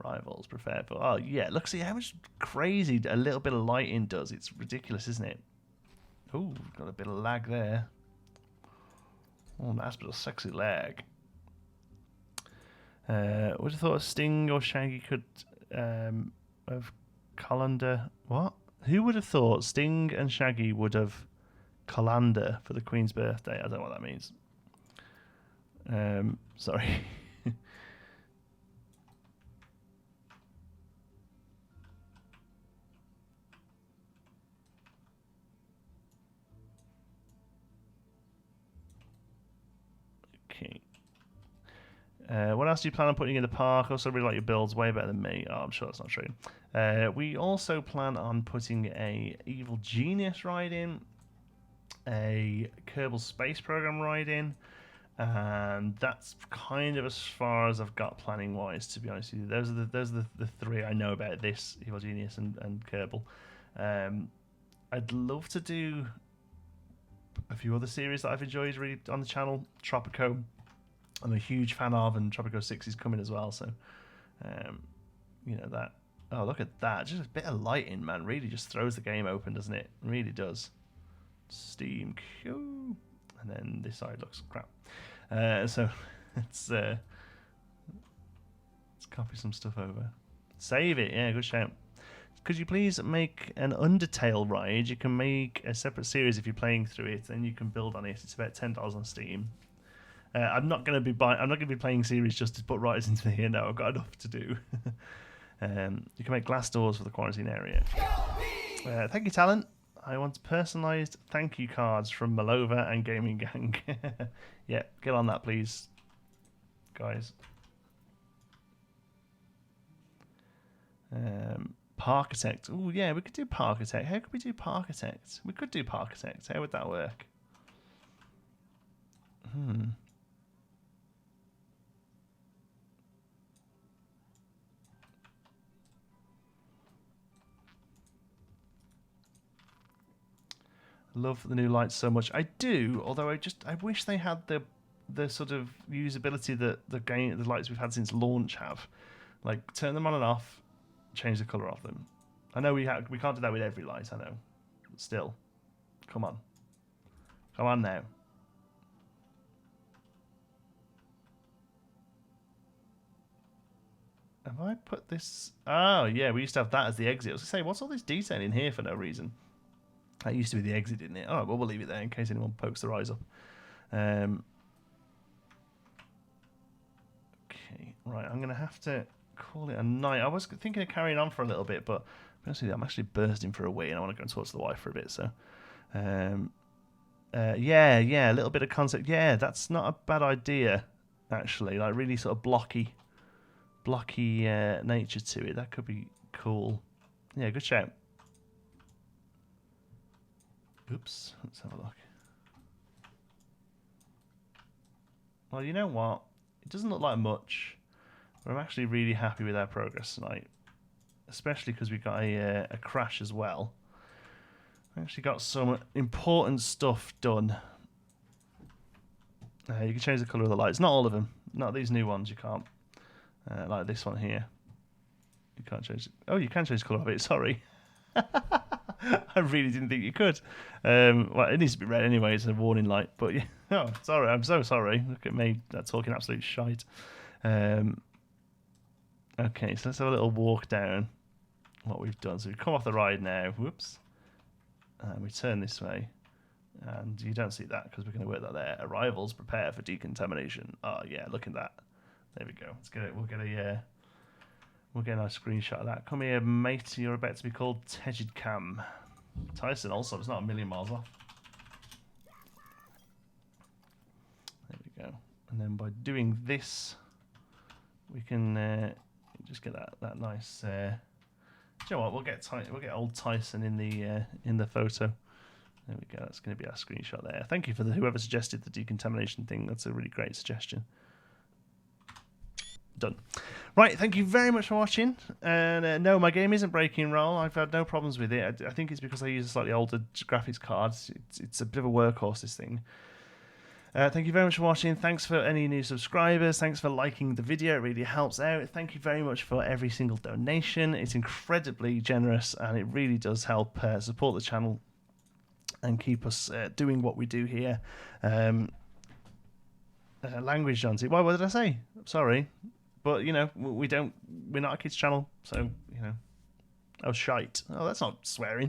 Rivals prefer for... Oh, yeah, look, see how much crazy a little bit of lighting does. It's ridiculous, isn't it? Ooh, got a bit of lag there. Oh, nice bit of sexy lag. Would have thought Sting or Shaggy could have colander. What? Who would have thought Sting and Shaggy would have colander for the Queen's birthday? I don't know what that means. Sorry. Okay. What else do you plan on putting in the park? Also, really like your builds, way better than me. Oh, I'm sure that's not true. We also plan on putting a Evil Genius ride in, a Kerbal Space Program ride in, and that's kind of as far as I've got planning wise. To be honest with you, those are the three I know about this: Evil Genius and Kerbal. I'd love to do a few other series that I've enjoyed really on the channel. Tropico, I'm a huge fan of, and Tropico 6 is coming as well. So, you know that. Oh, look at that! Just a bit of lighting, man. Really, just throws the game open, doesn't it? It really does. Steam Q, and then this side looks crap. So let's copy some stuff over. Save it. Yeah, good shout. Could you please make an Undertale ride? You can make a separate series if you're playing through it, and you can build on it. It's about $10 on Steam. I'm not going to be playing series just to put rides into here now. I've got enough to do. You can make glass doors for the quarantine area. Thank you, Talent. I want personalised thank you cards from Malova and Gaming Gang. Yeah, get on that, please, guys. Parkitect. Oh, yeah, we could do Parkitect. How could we do Parkitect? We could do Parkitect. How would that work? Love the new lights so much. I do, although I wish they had the sort of usability that the lights we've had since launch have. Like, turn them on and off, change the colour of them. I know we can't do that with every light, I know. But still. Come on. Come on now. Have I put this? Oh, yeah, we used to have that as the exit. I was going to say, what's all this detail in here for no reason? That used to be the exit, didn't it? All right, well, we'll leave it there in case anyone pokes their eyes up. Okay, right, I'm going to have to call it a night. I was thinking of carrying on for a little bit, but honestly, I'm actually bursting for a wee, and I want to go and talk to the wife for a bit. So, yeah, a little bit of concept. Yeah, that's not a bad idea, actually. Like, really sort of blocky nature to it. That could be cool. Yeah, good shout. Oops, let's have a look. Well, you know what? It doesn't look like much, but I'm actually really happy with our progress tonight, especially because we got a crash as well. I actually got some important stuff done. You can change the colour of the lights. Not all of them. Not these new ones. You can't. Like this one here. You can't change. Oh, you can change the colour of it. Sorry. I really didn't think you could. Well, it needs to be red anyway. It's a warning light. But yeah, oh, sorry. I'm so sorry. Look at me talking absolute shite. Okay, so let's have a little walk down what we've done. So we've come off the ride now. Whoops. And we turn this way. And you don't see that because we're going to work that there. Arrivals, prepare for decontamination. Oh, yeah, look at that. There we go. Let's get it. We'll get a nice screenshot of that. Come here, mate. You're about to be called Tegid Cam. Tyson also. It's not a million miles off. There we go. And then by doing this, we can just get that nice. Do you know what? We'll get old Tyson in the photo. There we go. That's going to be our screenshot there. Thank you for whoever suggested the decontamination thing. That's a really great suggestion. Done. Right, thank you very much for watching. And no, my game isn't breaking roll. I've had no problems with it. I think it's because I use a slightly older graphics card. It's a bit of a workhorse, this thing. Thank you very much for watching. Thanks for any new subscribers. Thanks for liking the video. It really helps out. Thank you very much for every single donation. It's incredibly generous, and it really does help support the channel and keep us doing what we do here. Language, John. What did I say? Sorry. But you know, we're not a kids channel, so you know. Oh, shite. Oh, that's not swearing.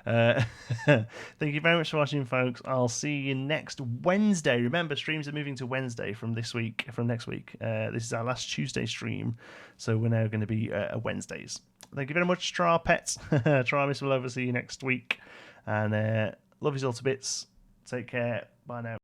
Thank you very much for watching, folks. I'll see you next Wednesday. Remember, streams are moving to Wednesday from next week. This is our last Tuesday stream, so we're now going to be Wednesdays. Thank you very much, Tra Pets. Tra Miss will over. See you next week. And love you all to bits. Take care. Bye now.